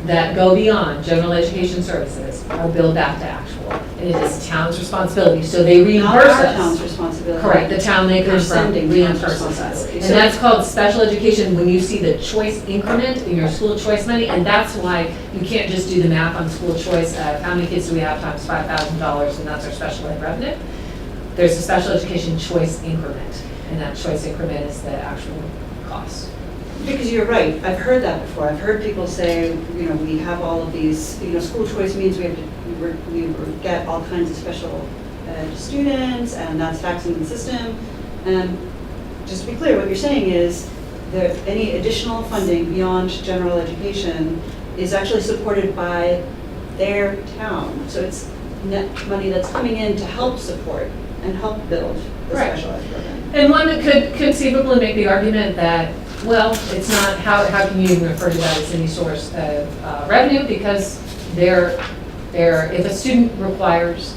that go beyond general education services are billed back to actual. And it is the town's responsibility, so they reimburse us. Not our town's responsibility. Correct, the town they come They're from sending reimburses us. And So- that's called special education when you see the choice increment in your school choice money, and that's why you can't just do the math on school choice. How many kids do we have times $5,000, and that's our special ed revenue? There's a special education choice increment, and that choice increment is the actual cost. Because you're right, I've heard that before. I've heard people say, we have all of these, school choice means we have to, we get all kinds of special ed students, and that's taxing the system. And just to be clear, what you're saying is that any additional funding beyond general education is actually supported by their town. So it's net money that's coming in to help support and help build the Right. special ed program. And one that could conceivably make the argument that, well, it's not, how can you even refer to that as any source of revenue? Because if a student requires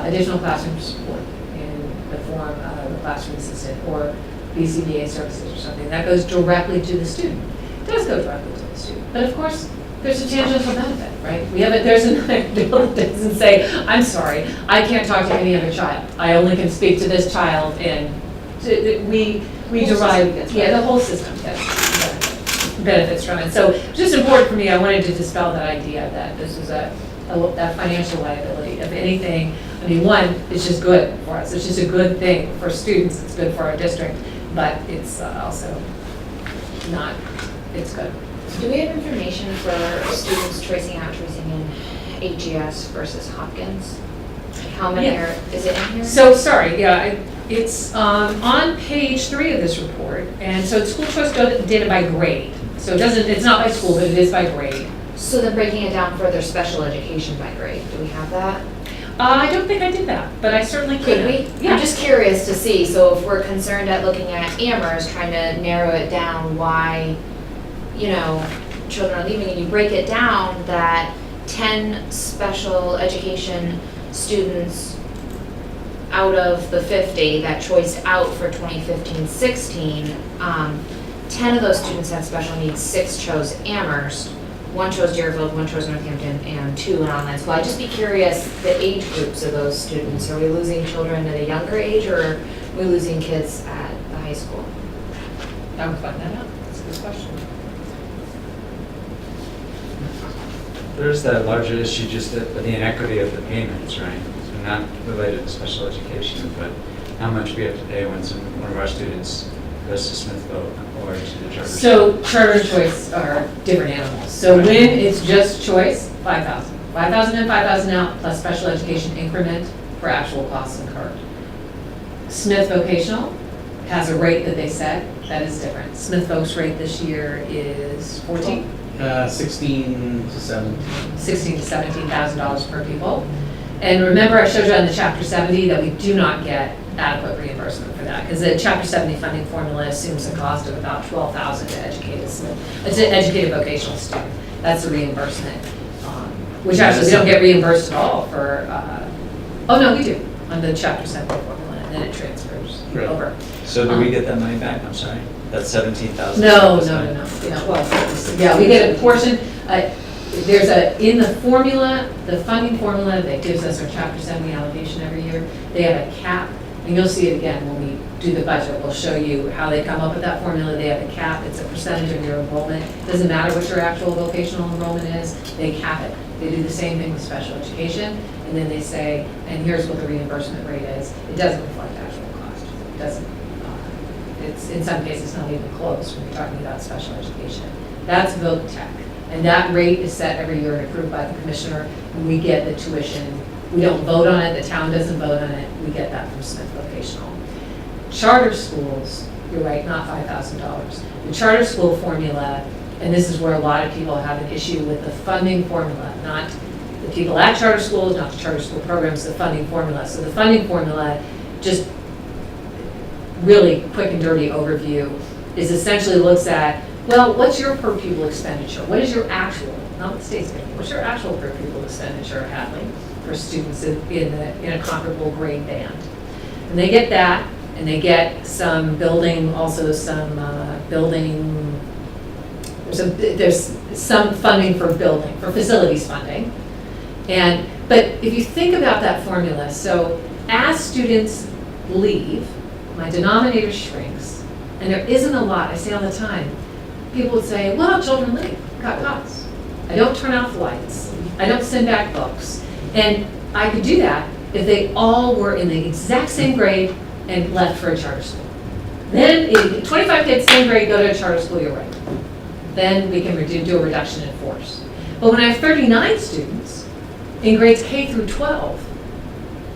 additional classroom support in the form of a classroom assistant or BCBA services or something, that goes directly to the student. It does go directly to the student. But of course, there's a tangential benefit, right? There's another bill that doesn't say, I'm sorry, I can't talk to any other child. I only can speak to this child, and we derive, the whole system gets benefits from it. So just important for me, I wanted to dispel that idea that this is a financial liability. If anything, I mean, one, it's just good for us. It's just a good thing for students. It's good for our district, but it's also not, it's good. Do we have information for students choicing out, choicing in AGS versus Hopkins? How many Yeah. is it in here? So, sorry, it's on page 3 of this report, and so it's school choice data by grade. So it's not by school, but it is by grade. So then breaking it down for their special education by grade, do we have that? I don't think I did that, but I certainly could. Could we? Yeah. I'm just curious to see, so if we're concerned at looking at Amherst, trying to narrow it down why, children are leaving, and you break it down that 10 special education students out of the 50 that choiced out for 2015-16, 10 of those students had special needs, 6 chose Amherst, 1 chose Deerfield, 1 chose Northampton, and 2 an online school. I'd just be curious, the age groups of those students. Are we losing children at a younger age, or are we losing kids at the high school? I would find that out. That's a good question. There's that larger issue, just the inequity of the payments, right? So not related to special education, but how much we have to pay when one of our students goes to Smithville or to the charter. So charter and choice are different animals. So when it's just choice, 5,000. 5,000 in, 5,000 out, plus special education increment for actual costs incurred. Smith Vocational has a rate that they set that is different. Smith Voc rate this year is 14? 16 to 17. $16,000 to $17,000 per pupil. And remember, I showed you on the Chapter 70 that we do not get adequate reimbursement for that, because the Chapter 70 funding formula assumes a cost of about $12,000 to educate a vocational student. That's a reimbursement, which actually we don't get reimbursed at all for. Oh no, we do on the Chapter 70 formula, and then it transfers over. So do we get that money back? I'm sorry, that's 17,000. No. 12. Yeah, we get a portion. There's in the formula, the funding formula that gives us our Chapter 70 allocation every year, they have a cap, and you'll see it again when we do the budget. We'll show you how they come up with that formula. They have a cap. It's a percentage of your enrollment. Doesn't matter what your actual vocational enrollment is, they cap it. They do the same thing with special education, and then they say, and here's what the reimbursement rate is. It doesn't reflect actual cost. It doesn't. It's in some cases not even close when you're talking about special education. That's Voc Tech. And that rate is set every year and approved by the commissioner, and we get the tuition. We don't vote on it, the town doesn't vote on it, we get that from Smith Vocational. Charter schools, you're right, not $5,000. The charter school formula, and this is where a lot of people have an issue with the funding formula, not the people at charter schools, not the charter school programs, the funding formula. So the funding formula, just really quick and dirty overview, is essentially looks at, well, what's your per pupil expenditure? What is your actual, not what the state's making, what's your actual per pupil expenditure at Hadley for students in a comparable grade band? And they get that, and they get some building, also some building, there's some funding for building, for facilities funding. But if you think about that formula, so as students leave, my denominator shrinks, and there isn't a lot, I say all the time, people would say, well, children leave, cut costs. I don't turn off lights. I don't send back books. And I could do that if they all were in the exact same grade and left for a charter school. Then, if 25 kids, same grade, go to a charter school, you're right. Then we can do a reduction in force. But when I have 39 students in grades K through 12,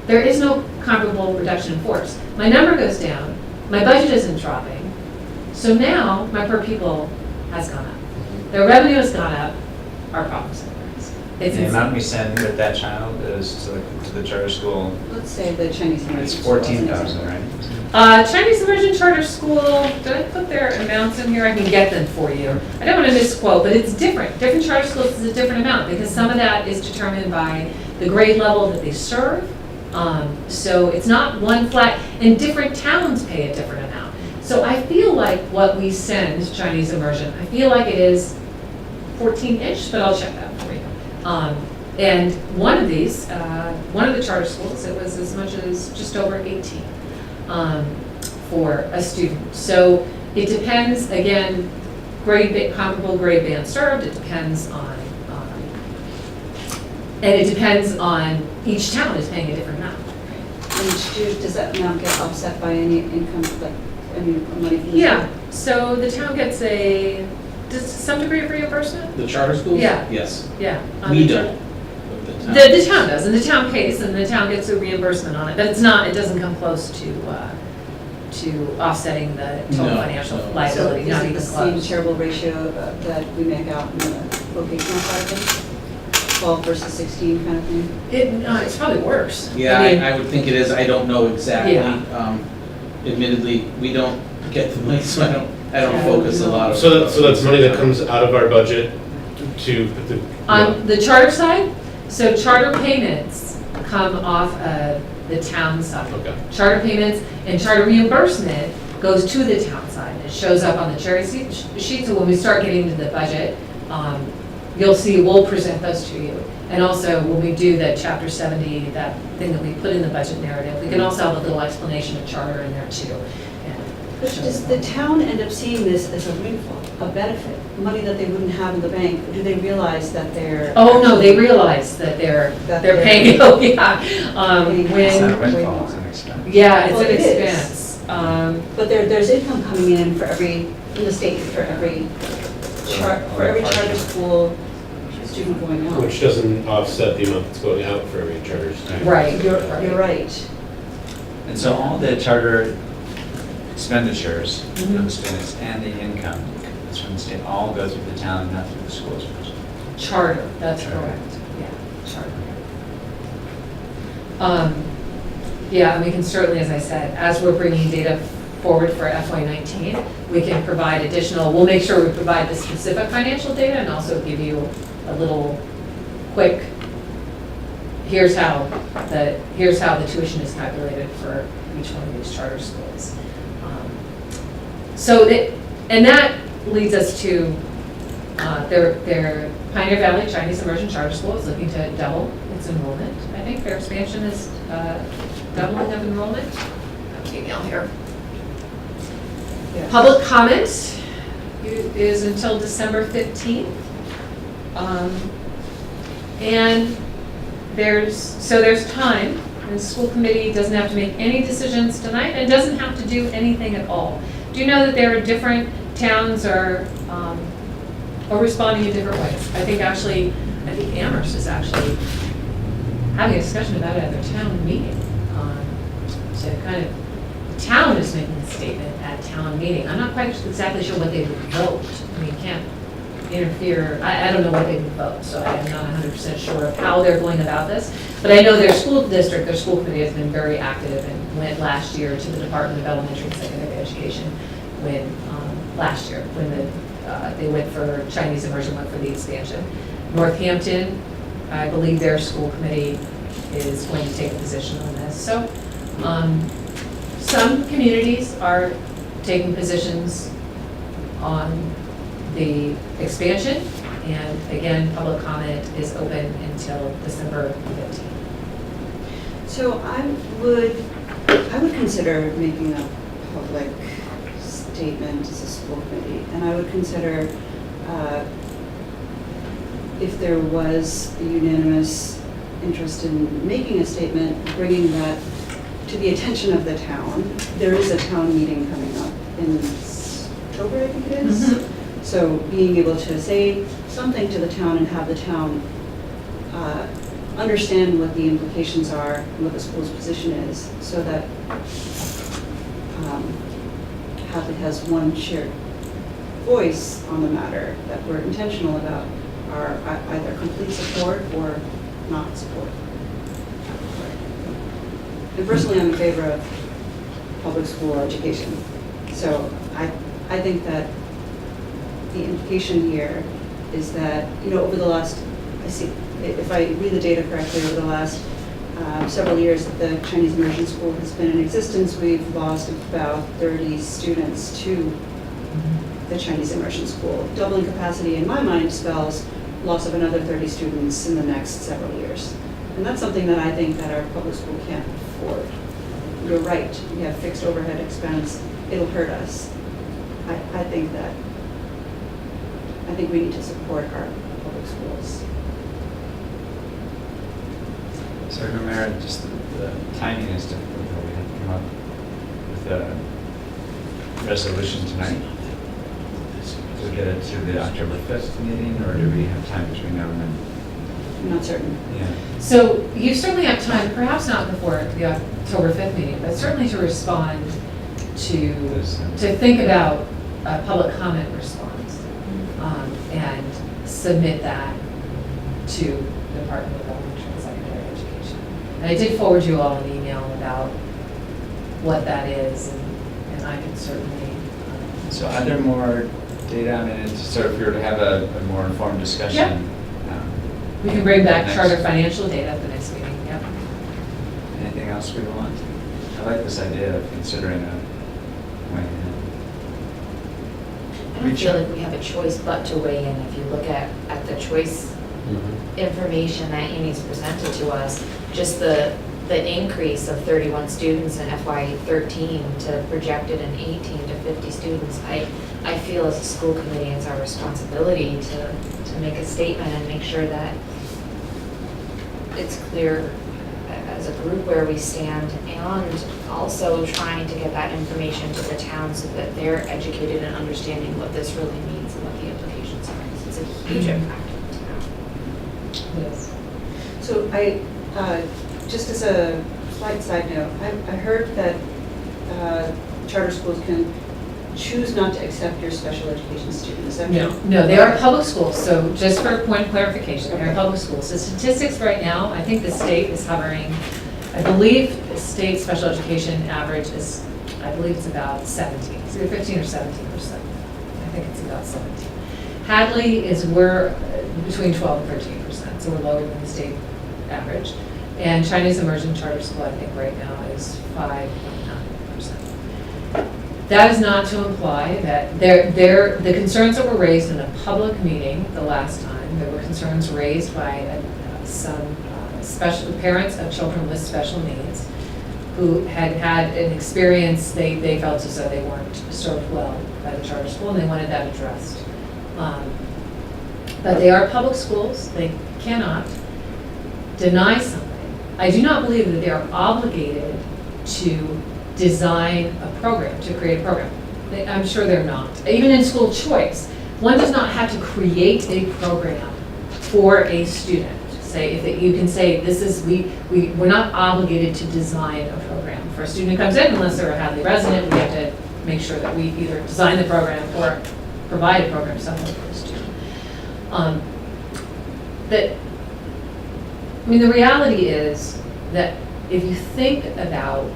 there is no comparable reduction in force. My number goes down, my budget isn't dropping, so now my per pupil has gone up. Their revenue has gone up, our problems have increased. It's The amount insane. we send with that child is to the charter school, Let's say the Chinese immersion. it's school as an 14,000, example. right? Chinese immersion charter school, did I put their amounts in here? I can get them for you. I don't want to misquote, but it's different. Different charter schools is a different amount because some of that is determined by the grade level that they serve. So it's not one flat, and different towns pay a different amount. So I feel like what we send Chinese immersion, I feel like it is 14-ish, but I'll check that for you. And one of these, one of the charter schools, it was as much as just over 18 for a student. So it depends, again, comparable grade band served, it depends on, and it depends on, each town is paying a different amount. And does that amount get offset by any income, money from the Yeah, school? so the town gets some degree of reimbursement? The charter schools? Yeah. Yes. Yeah. on We the don't. The town does, and the town pays, and the town gets a reimbursement on it, but it's not, it doesn't come close to offsetting the total No, financial no. liability, So not is it even the same close. terrible ratio that we make out in the vocational side of things? 12 versus 16 kind of thing? It's probably worse. Yeah, I mean, I would think it is. I don't know exactly. Yeah. Admittedly, we don't get the money, so I don't Yeah, focus a lot of. So that's money that comes out of our budget to put the. On the charter side, so charter payments come off the town side. Okay. Charter payments and charter reimbursement goes to the town side. It shows up on the cherry sheet, so when we start getting to the budget, you'll see, we'll present those to you. And also, when we do the chapter 70, that thing that we put in the budget narrative, we can also have a little explanation of charter in there too. But does the town end up seeing this as a windfall, a benefit, money that they wouldn't have in the bank? Or do they realize that they're? Oh, no, they realize that they're paying, oh, yeah. It's not a When, windfall, it's an expense. yeah, it's Well, an it is. expense. But there's income coming in for in the state, for every charter school student going out. Which doesn't offset the amount that's going out for every charter student. Right. You're right. And so all the charter expenditures Mhm. of the students and the income that's from the state all go through the town, not through the schools. Charter, that's Charter. correct, yeah, charter. Yeah, and we can certainly, as I said, as we're bringing data forward for FY19, we can provide additional, we'll make sure we provide the specific financial data and also give you a little quick, here's how the tuition is calculated for each one of these charter schools. And that leads us to their Pioneer Valley Chinese Immersion Charter School is looking to double its enrollment. I think their expansion is doubling of enrollment. Got the email here. Yes. Public comment is until December 15th. And there's time, and the school committee doesn't have to make any decisions tonight and doesn't have to do anything at all. Do you know that there are different towns are responding in different ways? I think Amherst is actually having a discussion about it at their town meeting. So kind of, the town is making a statement at town meeting. I'm not quite exactly sure what they would vote. I mean, can't interfere, I don't know what they would vote, so I'm not 100% sure of how they're going about this. But I know their school district, their school committee has been very active and went last year to the Department of Elementary and Secondary Education last year when they went for Chinese immersion, went for the expansion. Northampton, I believe their school committee is going to take a position on this. So some communities are taking positions on the expansion, and again, public comment is open until December 15th. So I would consider making a public statement as a school committee, and I would consider if there was a unanimous interest in making a statement, bringing that to the attention of the town. There is a town meeting coming up in October, I think it is. Mhm. So being able to say something to the town and have the town understand what the implications are, and what the school's position is, so that Hadley has one shared voice on the matter, that we're intentional about our either complete support or not support. And personally, I'm in favor of public school education. So I think that the implication here is that, over the last, if I read the data correctly, over the last several years that the Chinese immersion school has been in existence, we've lost about 30 students to the Chinese immersion school. Doubling capacity, in my mind, spells loss of another 30 students in the next several years. And that's something that I think that our public school can't afford. You're right, we have fixed overhead expense, it'll hurt us. I think we need to support our public schools. So Mayor, just the timing is difficult, but we have to come up with a resolution tonight. Do we get it to the October 5th meeting, or do we have time between now and then? I'm not certain. Yeah. So you certainly have time, perhaps not before the October 5th meeting, but certainly to respond to think about a public comment response and submit that to the Department of Elementary and Secondary Education. And I did forward you all an email about what that is, and I can certainly. So are there more data? I mean, it's sort of, if we were to have a more informed discussion. We can bring back Next. charter financial data at the next meeting, yep. Anything anything else we want? I like this idea of considering a way in. I don't feel like we have a choice but to weigh in. If you look at the choice information that Amy's presented to us, just the increase of 31 students in FY13 to projected in 18 to 50 students, I feel as a school committee it's our responsibility to make a statement and make sure that it's clear as a group where we stand, and also trying to get that information to the town so that they're educated and understanding what this really means and what the implications are. It's a huge impact on the town. Yes. So just as a slight side note, I heard that charter schools can choose not to accept your special education student. Is that true? No, they are public schools, so just for a point of clarification, they're public schools. The statistics right now, I think the state is hovering, I believe the state special education average is, I believe it's about 17, it's either 15 or 17%. I think it's about 17. Hadley we're between 12 and 13%, so we're lower than the state average. And Chinese immersion charter school, I think right now is 5.9%. That is not to imply that the concerns that were raised in a public meeting the last time, there were concerns raised by some special parents of children with special needs who had an experience, they felt as though they weren't served well by the charter school and they wanted that addressed. But they are public schools, they cannot deny something. I do not believe that they are obligated to design a program, to create a program. I'm sure they're not. Even in school choice, one does not have to create a program for a student. Say if you can say this is we're not obligated to design a program for a student who comes in unless they're a Hadley resident. We have to make sure that we either design the program or provide a program somewhere for a student. The reality is that if you think about,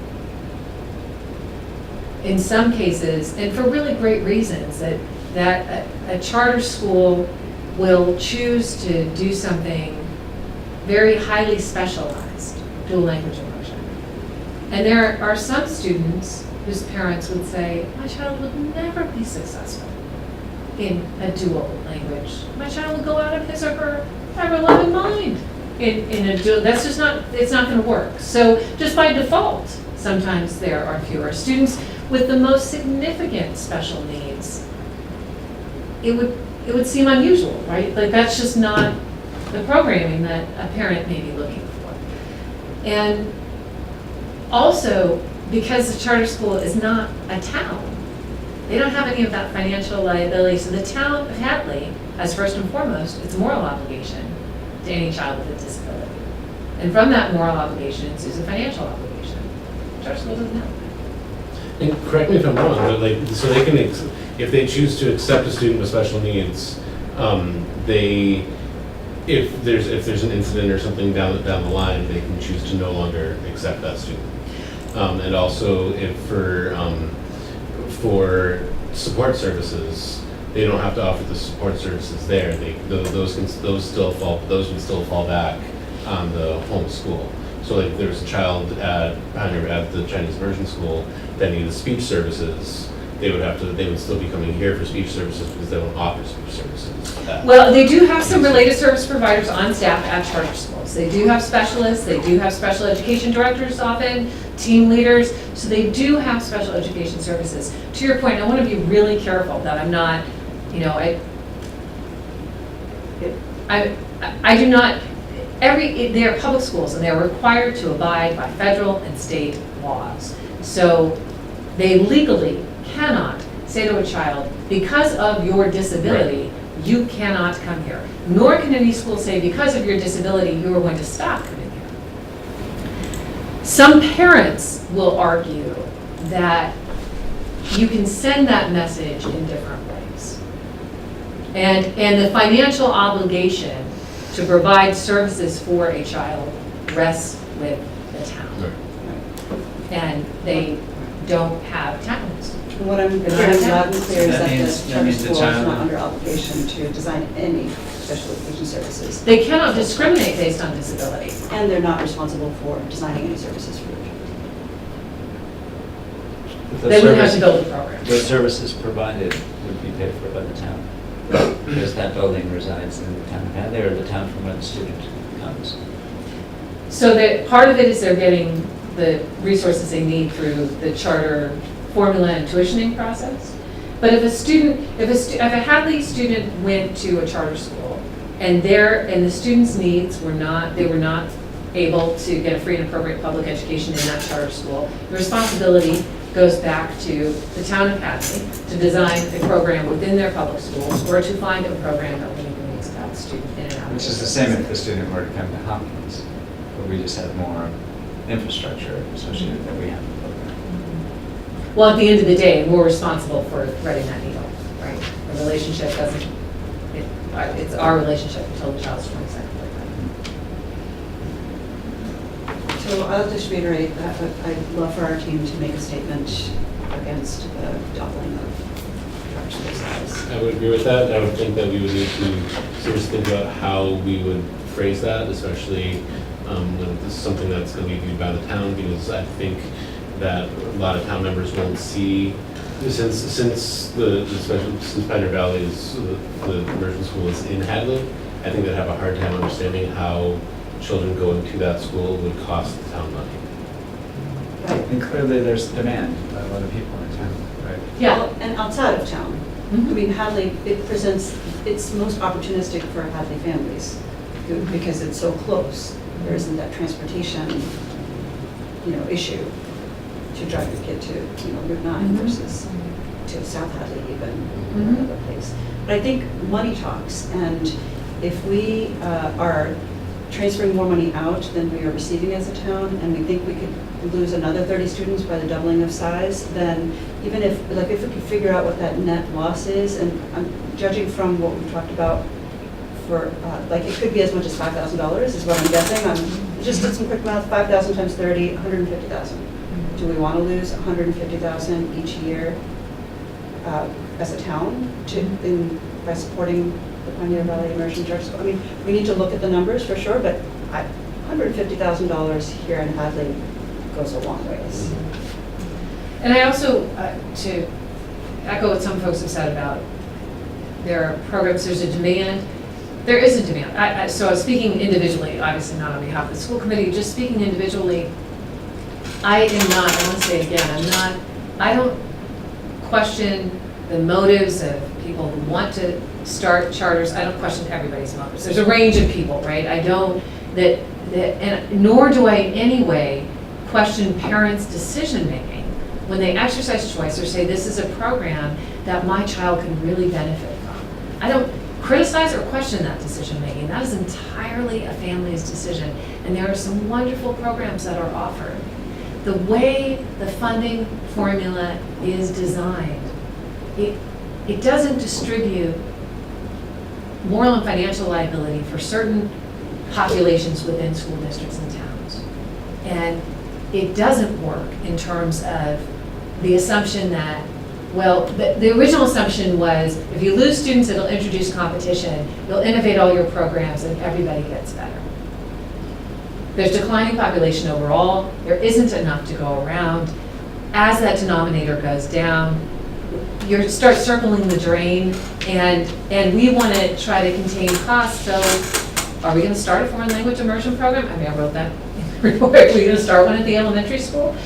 in some cases, and for really great reasons, that a charter school will choose to do something very highly specialized, dual language immersion. And there are some students whose parents would say, my child would never be successful in a dual language. My child would go out of his or her ever-loving mind in a dual, that's just not, it's not gonna work. So just by default, sometimes there are fewer students with the most significant special needs. It would seem unusual, right? Like that's just not the programming that a parent may be looking for. And also, because the charter school is not a town, they don't have any of that financial liability. So the town of Hadley has first and foremost its moral obligation to any child with a disability. And from that moral obligation ensues a financial obligation. The charter school doesn't have that. And correct me if I'm wrong, but so they can, if they choose to accept a student with special needs, if there's an incident or something down the line, they can choose to no longer accept that student. And also, if for support services, they don't have to offer the support services there. Those would still fall back on the home school. So like if there's a child at the Chinese immersion school that needed speech services, they would still be coming here for speech services because they don't offer speech services. Well, they do have some related service providers on staff at charter schools. They do have specialists, they do have special education directors often, team leaders, so they do have special education services. To your point, I want to be really careful that I'm not, I do not, they are public schools and they are required to abide by federal and state laws. So they legally cannot say to a child, because of your disability, you cannot come here. Nor can any school say, because of your disability, you are going to stop coming here. Some parents will argue that you can send that message in different ways. And the financial obligation to provide services for a child rests with the town. And they don't have towns. What I'm hearing loud and clear is That that means- the that charter means the school is child- not under obligation to design any special education services. They cannot discriminate based on disability. And they're not responsible for designing any services for their children. But the They wouldn't have to service- build a program. The services provided would be paid for by the town. Because that building resides in the town of Hadley or the town from where the student comes. So that part of it is they're getting the resources they need through the charter formula and tuitioning process. But if a student, if a Hadley student went to a charter school and the student's needs were not, they were not able to get a free and appropriate public education in that charter school, the responsibility goes back to the town of Hadley to design a program within their public schools or to find a program that will meet the needs of that student in and out. of Which is their the same if system. the student were to come to Hopkins, but we just have more infrastructure associated that we have in the program. Well, at the end of the day, we're responsible for threading that needle, right? The relationship doesn't, it's our relationship until the child's 22nd birthday. So I'll just reiterate that, but I'd love for our team to make a statement against the doubling of charge school size. I would agree with that. I would think that we would need to seriously think about how we would phrase that, especially when this is something that's going to be viewed by the town, because I think that a lot of town members won't see, since Pioneer Valley is, the immersion school is in Hadley, I think they'd have a hard time understanding how children going to that school would cost the town money. And clearly there's demand by a lot of people in town, right? Yeah. Well, and outside of town. I Mhm. mean, Hadley, it presents, it's most opportunistic for Hadley families because it's so close. There isn't that transportation, issue to drive your kid to, Route 9 Mhm. versus to South Hadley even, or Mhm. another place. But I think money talks, and if we are transferring more money out than we are receiving as a town, and we think we could lose another 30 students by the doubling of size, then even if we could figure out what that net loss is, and I'm judging from what we've talked about for, it could be as much as $5,000 is what I'm guessing. I just did some quick math, 5,000 times 30, 150,000. Do we want to lose 150,000 each year as a town by supporting the Pioneer Valley Immersion Church School? I mean, we need to look at the numbers for sure, but $150,000 here in Hadley goes a long ways. And I also, to echo what some folks have said about there are programs, there's a demand. There is a demand. So I was speaking individually, obviously not on behalf of the school committee, just speaking individually. I am not, I want to say it again, I don't question the motives of people who want to start charters. I don't question everybody's motives. There's a range of people, right? I don't, and nor do I in any way question parents' decision-making when they exercise choice or say, this is a program that my child can really benefit from. I don't criticize or question that decision-making. That is entirely a family's decision. And there are some wonderful programs that are offered. The way the funding formula is designed, it doesn't distribute moral and financial liability for certain populations within school districts and towns. And it doesn't work in terms of the assumption that, well, the original assumption was if you lose students, it'll introduce competition, you'll innovate all your programs, and everybody gets better. There's declining population overall. There isn't enough to go around. As that denominator goes down, you start circling the drain, and we want to try to contain costs. So are we going to start a foreign language immersion program? I mean, I wrote that in the report. Are we going to start one at the elementary school?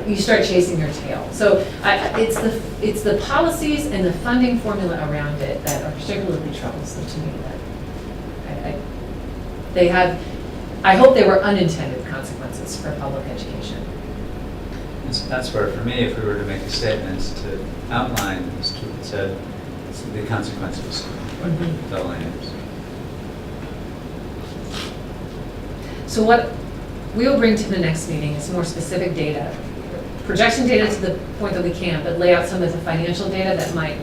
You start chasing your tail. So it's the policies and the funding formula around it that are particularly troublesome to me. I hope they were unintended consequences for public education. And so that's where, for me, if we were to make a statement to outline, as Keith said, the consequences of doubling it. So what we will bring to the next meeting is more specific data, projection data to the point that we can, but lay out some of the financial data that might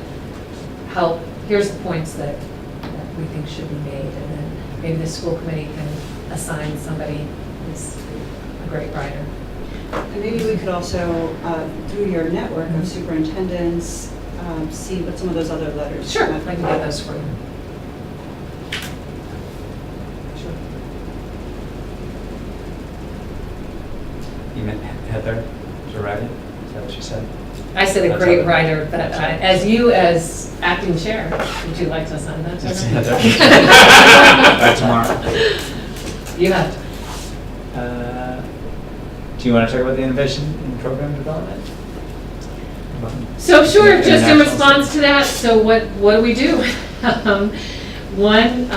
help. Here's the points that we think should be made, and then maybe the school committee can assign somebody who's a great writer. And maybe we could also, through your network of superintendents, see what some of those other letters. Sure, might I can be. get those for you. You meant Heather to write it? Is that what you said? I said a That's great Heather. writer, but That's right. as you as acting chair, would you like to sign that to It's her? Heather. By tomorrow. You have to. Do you want to talk about the innovation in program development? So sure, just in International response to that, so what do we do? One,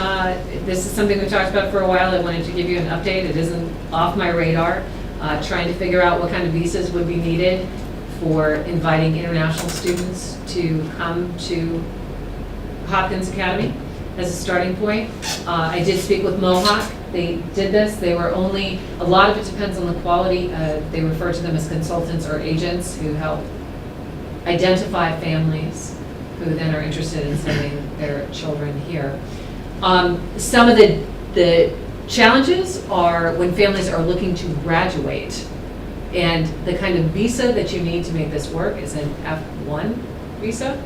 this is something we talked about for a while. I wanted to give you an update. It isn't off my radar. Trying to figure out what kind of visas would be needed for inviting international students to come to Hopkins Academy as a starting point. I did speak with Mohawk. They did this. They were only, a lot of it depends on the quality. They refer to them as consultants or agents who help identify families who then are interested in sending their children here. Some of the challenges are when families are looking to graduate, and the kind of visa that you need to make this work is an F1 visa.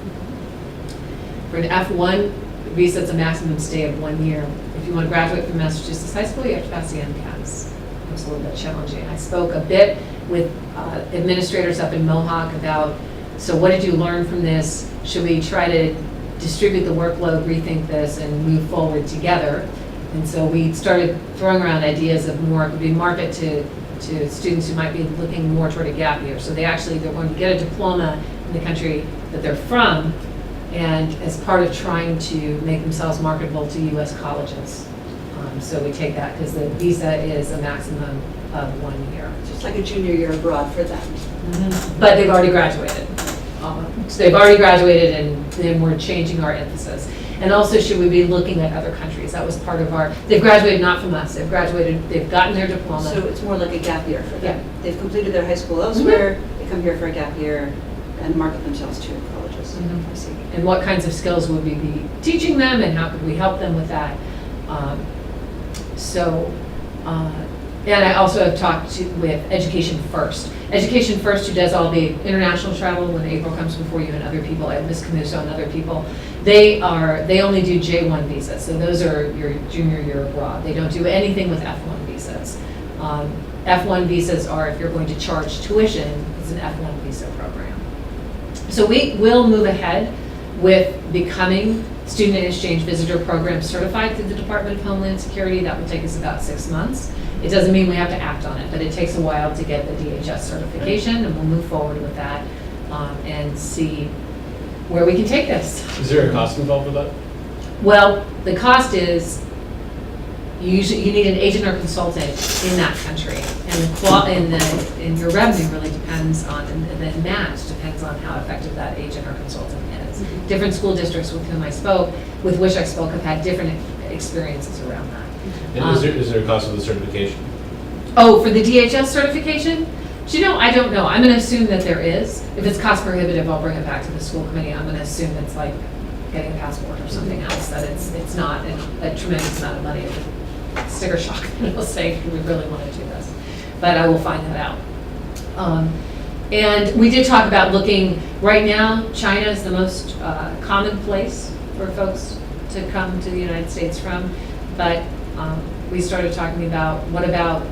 For an F1 visa, it's a maximum stay of 1 year. If you want to graduate from Massachusetts high school, you have to pass the MCATs. It's a little bit challenging. I spoke a bit with administrators up in Mohawk about, so what did you learn from this? Should we try to distribute the workload, rethink this, and move forward together? And so we started throwing around ideas of more, it would be market to students who might be looking more toward a gap year. So they're going to get a diploma in the country that they're from, and as part of trying to make themselves marketable to U.S. colleges. So we take that because the visa is a maximum of 1 year. Just like a junior year abroad for them. But they've already graduated. So they've already graduated, and then we're changing our emphasis. And also, should we be looking at other countries? That was part of our, they've graduated not from us, they've graduated, they've gotten their diploma. So it's more like a gap year for them. Yeah. They've completed their high school elsewhere, they come here for a gap year and market themselves to colleges. Mhm. I see. And what kinds of skills would we be teaching them, and how could we help them with that? And I also have talked with Education First. Education First, who does all the international travel when April comes before you, and other people, and Ms. Camuso and other people, they only do J1 visas. So those are your junior year abroad. They don't do anything with F1 visas. F1 visas are if you're going to charge tuition, it's an F1 visa program. So we will move ahead with becoming Student Exchange Visitor Program certified through the Department of Homeland Security. That will take us about 6 months. It doesn't mean we have to act on it, but it takes a while to get the DHS certification, and we'll move forward with that and see where we can take this. Is there a cost involved with that? Well, the cost is you need an agent or consultant in that country, and your revenue really depends on, and the match depends on how effective that agent or consultant is. Different school districts with which I spoke, have had different experiences around that. And is there a cost of the certification? Oh, for the DHS certification? Do you know, I don't know. I'm going to assume that there is. If it's cost prohibitive, I'll bring it back to the school committee. I'm going to assume it's like getting a passport or something else, that it's not a tremendous amount of money. Sticker shock, it'll say, we really want to do this. But I will find that out. And we did talk about looking, right now, China is the most common place for folks to come to the United States from. But we started talking about, what about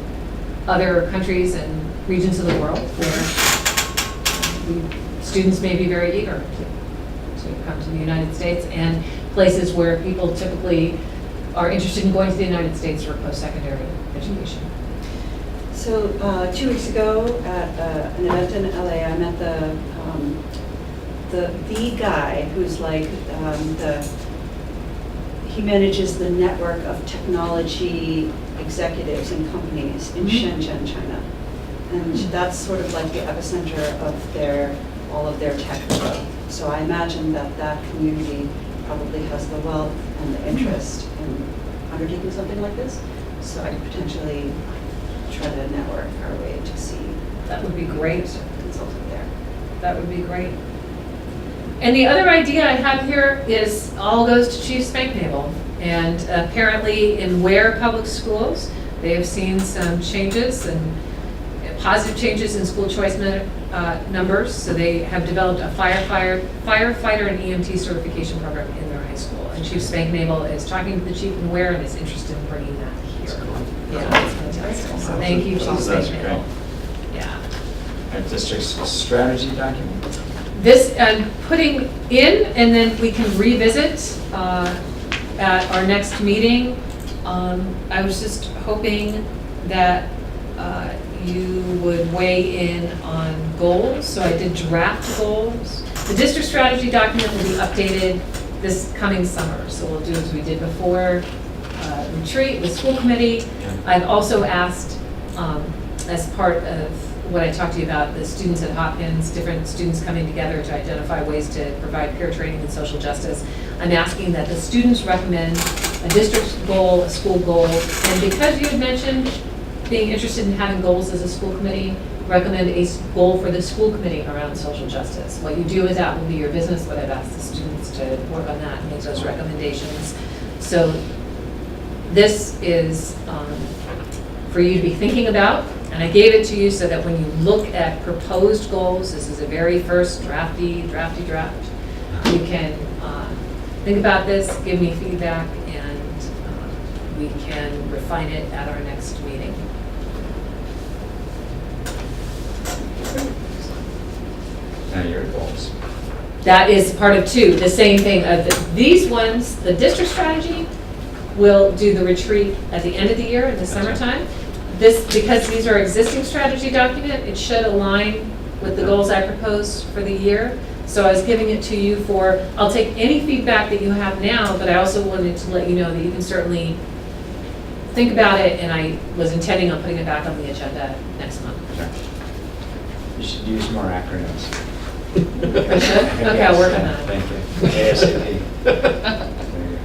other countries and regions of the world where students may be very eager to come to the United States, and places where people typically are interested in going to the United States for post-secondary education. So 2 weeks ago at an event in LA, I met the guy who's like he manages the network of technology executives and companies in Shenzhen, China. And that's sort of like the epicenter of all of their tech growth. So I imagine that community probably has the wealth and the interest in undertaking something like this. So I could potentially try to network our way to see. That would be great. Consultant there. That would be great. And the other idea I have here is all goes to Chief Spanknavel. And apparently in Ware Public Schools, they have seen some changes and positive changes in school choice numbers. So they have developed a firefighter and EMT certification program in their high school. And Chief Spanknavel is talking to the chief in Ware and is interested in bringing that here. Yeah, that's fantastic. So thank you, Chief Spanknavel. Our district's strategy document. This, putting in, and then we can revisit at our next meeting. I was just hoping that you would weigh in on goals, so I did draft goals. The district strategy document will be updated this coming summer, so we'll do as we did before, retreat with school committee. I've also asked, as part of what I talked to you about, the students at Hopkins, different students coming together to identify ways to provide peer training in social justice. I'm asking that the students recommend a district goal, a school goal, and because you had mentioned being interested in having goals as a school committee, recommend a goal for the school committee around social justice. What you do with that will be your business, but I've asked the students to work on that and make those recommendations. So this is for you to be thinking about, and I gave it to you so that when you look at proposed goals, this is a very first drafty draft, you can think about this, give me feedback, and we can refine it at our next meeting. Now your goals. That is part of 2, the same thing. These ones, the district strategy will do the retreat at the end of the year in the summertime. This, because these are existing strategy document, it should align with the goals I proposed for the year. So I was giving it to you for, I'll take any feedback that you have now, but I also wanted to let you know that you can certainly think about it, and I was intending on putting it back on the agenda next month. Sure. You should use more acronyms. I should? Okay, I'll work on that. Thank you. ASAP. There you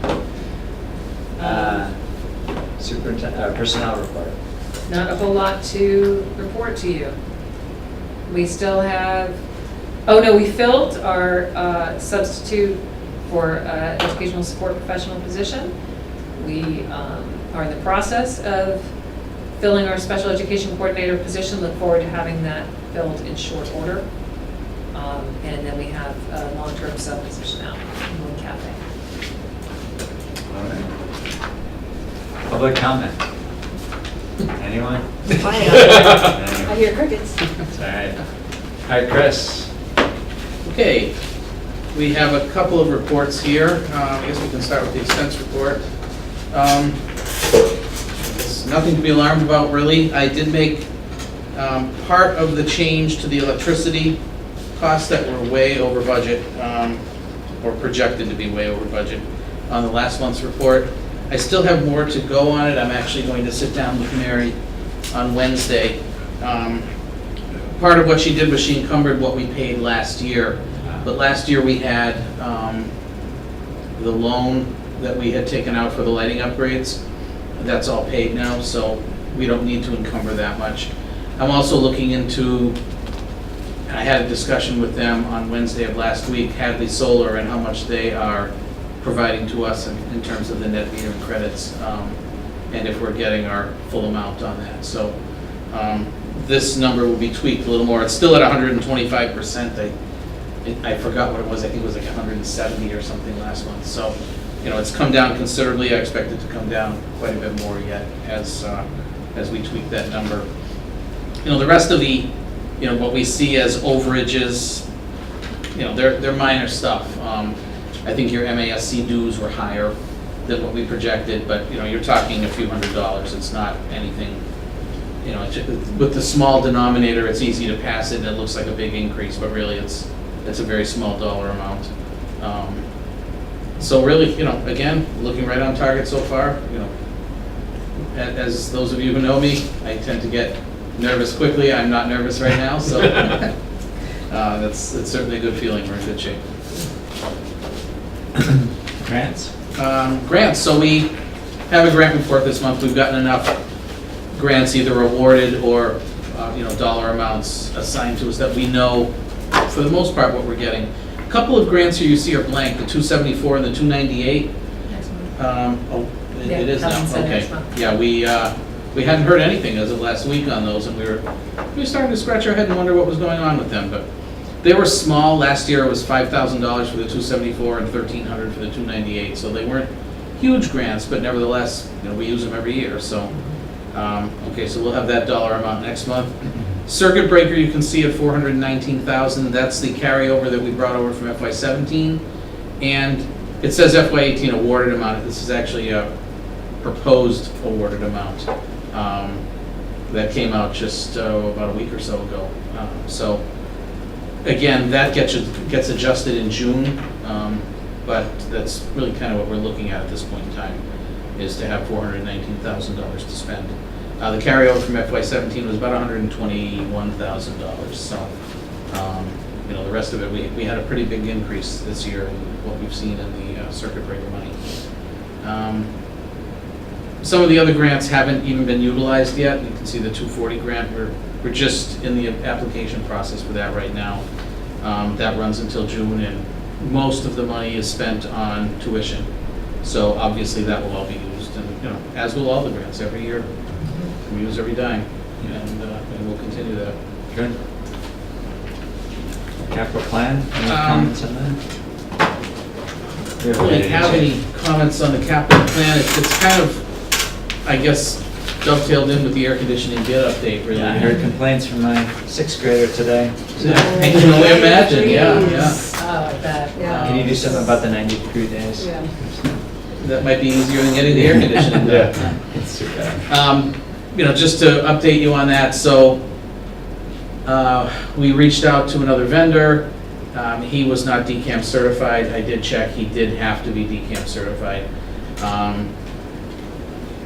go. Superintendent, personnel report. Not a whole lot to report to you. We still have, oh no, we filled our substitute for educational support professional position. We are in the process of filling our special education coordinator position. Look forward to having that filled in short order. And then we have a long-term sub position out in one cafe. All right. Public comment. Anyone? I hear crickets. It's all right. All right, Chris. Okay, we have a couple of reports here. I guess we can start with the expense report. It's nothing to be alarmed about, really. I did make part of the change to the electricity costs that were way over budget, or projected to be way over budget on the last month's report. I still have more to go on it. I'm actually going to sit down with Mary on Wednesday. Part of what she did was she encumbered what we paid last year. But last year we had the loan that we had taken out for the lighting upgrades. That's all paid now, so we don't need to encumber that much. I'm also looking into, I had a discussion with them on Wednesday of last week, Hadley Solar, and how much they are providing to us in terms of the net metering credits, and if we're getting our full amount on that. So this number will be tweaked a little more. It's still at 125%. I forgot what it was. I think it was like 170 or something last month. So, you know, it's come down considerably. I expect it to come down quite a bit more yet as we tweak that number. You know, the rest of the, you know, what we see as overages, you know, they're minor stuff. I think your MASC dues were higher than what we projected, but, you know, you're talking a few $100s. It's not anything, you know, with the small denominator, it's easy to pass it and it looks like a big increase, but really it's a very small dollar amount. So really, you know, again, looking right on target so far. You know, as those of you who know me, I tend to get nervous quickly. I'm not nervous right now, so that's certainly a good feeling. We're in good shape. Grants? Grants. So we have a grant report this month. We've gotten enough grants either awarded or you know, dollar amounts assigned to us that we know for the most part what we're getting. A couple of grants here you see are blank, the 274 and the 298. Next month. Oh, Yeah, it is now. Helen said Okay. next month. Yeah, we hadn't heard anything as of last week on those, and we were starting to scratch our head and wonder what was going on with them. But they were small. Last year it was $5,000 for the 274 and $1,300 for the 298. So they weren't huge grants, but nevertheless, you know, we use them every year. So okay, so we'll have that dollar amount next month. Circuit breaker, you can see at 419,000, that's the carryover that we brought over from FY17. And it says FY18 awarded amount, this is actually a proposed awarded amount. That came out just about a week or so ago. So again, that gets adjusted in June, but that's really kind of what we're looking at this point in time, is to have $419,000 to spend. The carryover from FY17 was about $121,000. So, the rest of it, we had a pretty big increase this year in what we've seen in the circuit breaker money. Some of the other grants haven't even been utilized yet. You can see the 240 grant, we're just in the application process for that right now. That runs until June, and most of the money is spent on tuition. So obviously that will all be used, and as will all the grants every year. We use every dime, and we'll continue that. Good. Capital plan, any comments on that? I don't really have any comments on the capital plan. It's kind of, I guess, dovetailed in with the air conditioning bid update, really. Yeah, I heard complaints from my sixth grader today. I can only imagine, yeah. Oh, I bet. Can you do something about the 90-degree days? Yeah. That might be easier than getting the air conditioning done. It's too bad. Just to update you on that, so we reached out to another vendor. He was not DCAM certified. I did check, he did have to be DCAM certified.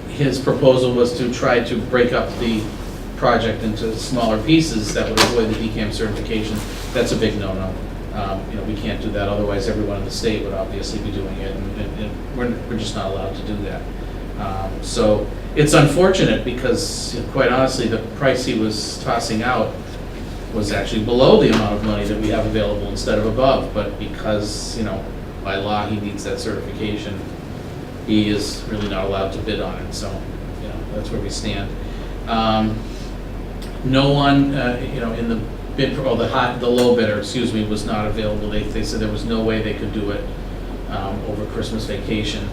His proposal was to try to break up the project into smaller pieces that would avoid the DCAM certification. That's a big no-no. We can't do that, otherwise everyone in the state would obviously be doing it, and we're just not allowed to do that. So it's unfortunate because, quite honestly, the price he was tossing out was actually below the amount of money that we have available instead of above, but because, by law he needs that certification, he is really not allowed to bid on it, so, that's where we stand. No one, in the bid, or the low bidder, was not available. They said there was no way they could do it over Christmas vacation.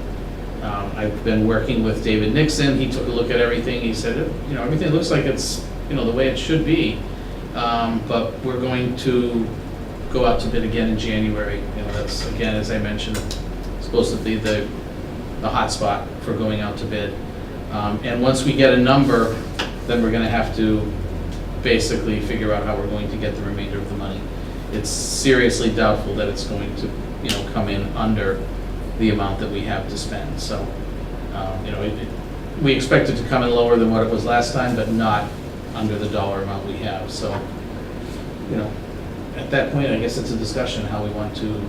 I've been working with David Nixon. He took a look at everything. He said, everything looks like it's, the way it should be. But we're going to go out to bid again in January. That's, again, as I mentioned, supposed to be the hot spot for going out to bid. And once we get a number, then we're going to have to basically figure out how we're going to get the remainder of the money. It's seriously doubtful that it's going to, come in under the amount that we have to spend. So, we expect it to come in lower than what it was last time, but not under the dollar amount we have. So, at that point, I guess it's a discussion how we want to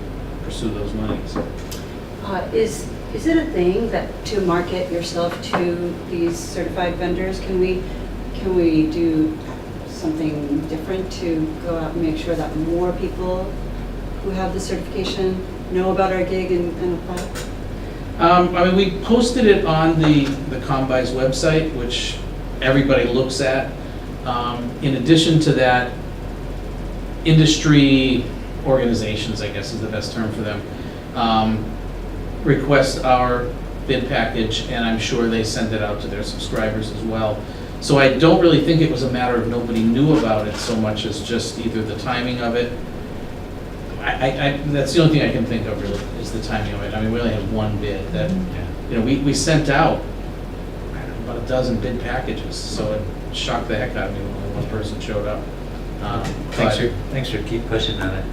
pursue those monies. Is it a thing that to market yourself to these certified vendors, can we do something different to go out and make sure that more people who have the certification know about our gig and apply? We posted it on the Combis website, which everybody looks at. In addition to that, industry organizations, I guess is the best term for them, request our bid package, and I'm sure they send it out to their subscribers as well. So I don't really think it was a matter of nobody knew about it so much as just either the timing of it. That's the only thing I can think of really, is the timing of it. We only had one bid that, we sent out about a dozen bid packages, so it shocked the heck out of me when only one person showed up. Thanks for keep pushing on it.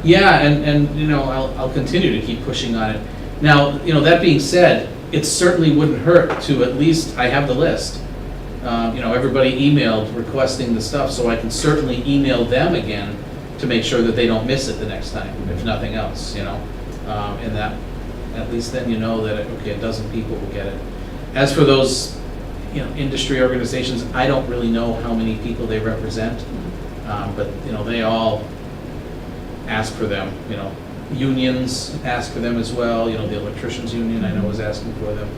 Yeah, and I'll continue to keep pushing on it. Now, that being said, it certainly wouldn't hurt to at least, I have the list. Everybody emailed requesting the stuff, so I can certainly email them again to make sure that they don't miss it the next time, if nothing else, and that, at least then that, okay, a dozen people will get it. As for those, industry organizations, I don't really know how many people they represent, but, they all ask for them, unions ask for them as well, the electricians union I know is asking for them.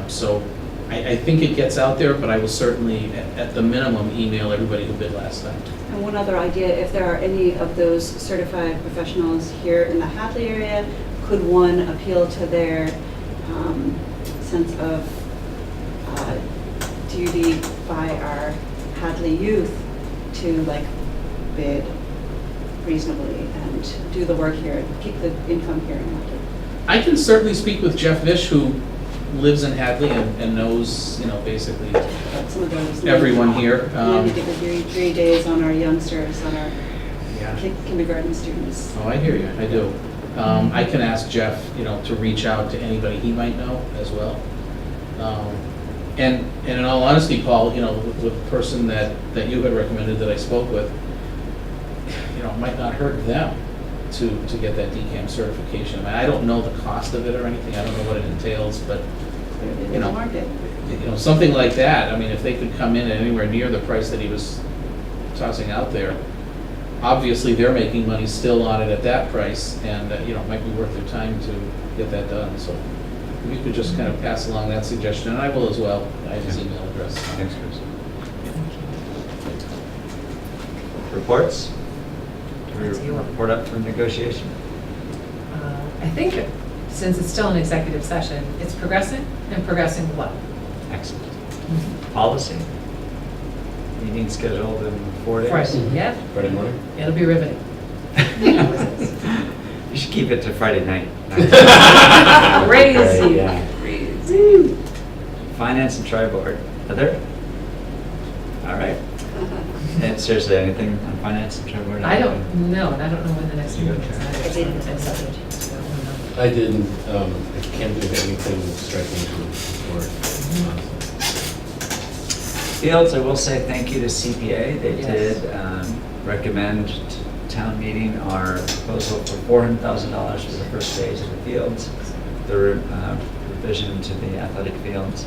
So I think it gets out there, but I will certainly, at the minimum, email everybody who bid last time. And one other idea, if there are any of those certified professionals here in the Hadley area, could one appeal to their sense of duty by our Hadley youth to like bid reasonably and do the work here, and keep the income here in Hadley. I can certainly speak with Jeff Vish, who lives in Hadley and knows, basically Some of those. everyone here. Maybe take a 3 days on our youngsters, on our Yeah. kindergarten students. Oh, I hear you, I do. I can ask Jeff, to reach out to anybody he might know as well. And in all honesty, Paul, with the person that you had recommended that I spoke with, it might not hurt them to get that DCAM certification. I mean, I don't know the cost of it or anything, I don't know what it entails, but, In the market. something like that, I mean, if they could come in at anywhere near the price that he was tossing out there, obviously they're making money still on it at that price, and, it might be worth their time to get that done, so if you could just kind of pass along that suggestion, and I will as well, I have his email address. Thanks, Chris. Reports? That's you. Report up from negotiation? I think, since it's still an executive session, it's progressing and progressing well. Excellent. Policy? Meeting scheduled in 4 days? Friday, yep, Friday morning? it'll be riveting. You should keep it to Friday night. Crazy, Yeah. crazy. Finance and tri-board. Heather? All right. And seriously, anything on finance and tri-board? I don't know, and I don't know when the next You meeting okay? is. I didn't accept it. So, I don't know. I didn't, I can't think of anything striking to report, honestly. Fields, I will say thank you to CPA. They Yes. did recommend to town meeting our proposal for $400,000 for the first phase of the fields, the revision to the athletic fields.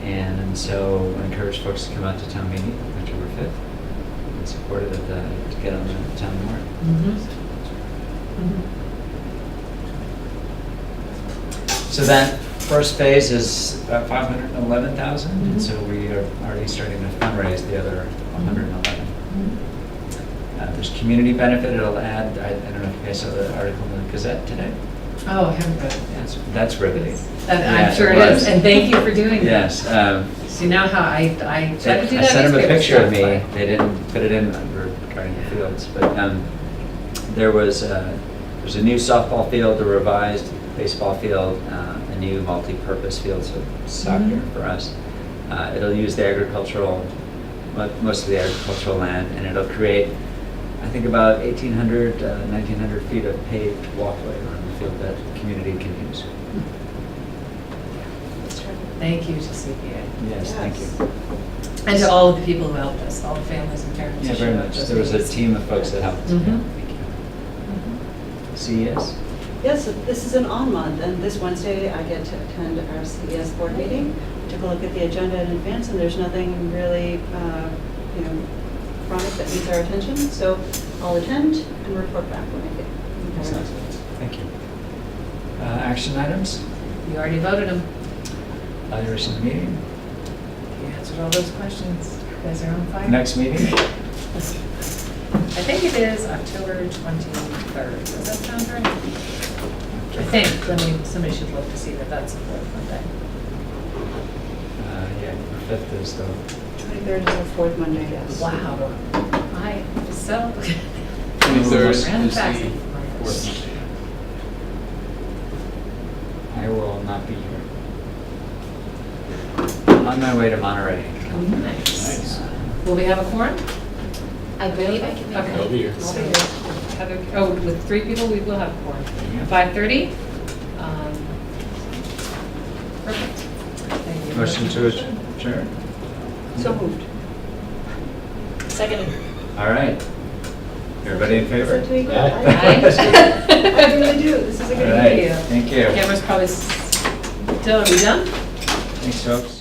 And so I encourage folks to come out to town meeting October 5th and support it to get on the town warrant. Mhm. Mhm. So that first phase is about 511,000, and Mhm. so we are already starting to fundraise the other 111. There's community benefit, it'll add, I don't know if you guys saw the article in the Gazette today? Oh, I haven't read it yet. That's riveting. I'm Yeah, sure it it was. is, and thank you for doing that. Yes. See now how I tried to do I that sent them a newspaper picture of stuff, me, but- they didn't put it in regarding the fields, but there's a new softball field, a revised baseball field, a new multi-purpose field, so soccer Mhm. for us. It'll use the most of the agricultural land, and it'll create, I think, about 1,800, 1,900 feet of paved walkway around the field that the community can use. Thank you to CPA. Yes, thank Yes. you. And to all of the people who helped us, all the families and parents. Yeah, who very showed up much. those There was a meetings. team of folks that helped. Mhm. Yeah, thank you. CES? Yes, this is an on month, and this Wednesday I get to attend our CES board meeting. Took a look at the agenda in advance, and there's nothing really, chronic that needs our attention. So I'll attend and report back when I get. Excellent. Thank you. Action items? You already voted them. Evaluation of the meeting? You answered all those questions. You guys are on fire. Next meeting? I think it is October 23rd. Does that sound right? I think. Somebody should look to see that that's the fourth Monday. Yeah, 5th is the, 23rd is our fourth Monday, yes. Wow. I was so. 23rd is Random the facts. fourth Monday. I will not be here. I'm on my way to Monterey. Nice. Will we have a quorum? I believe I can make Okay. it. I'll be here. I'll be here. Heather, oh, with 3 people, we will have a quorum. 5:30? Perfect. Thank you. Motion to adjourn? So moved. Second. All right. Everybody in favor? So do we- Aye. I really do. This is a All good right, idea. thank you. Camera's probably still, are we done? Thanks, folks.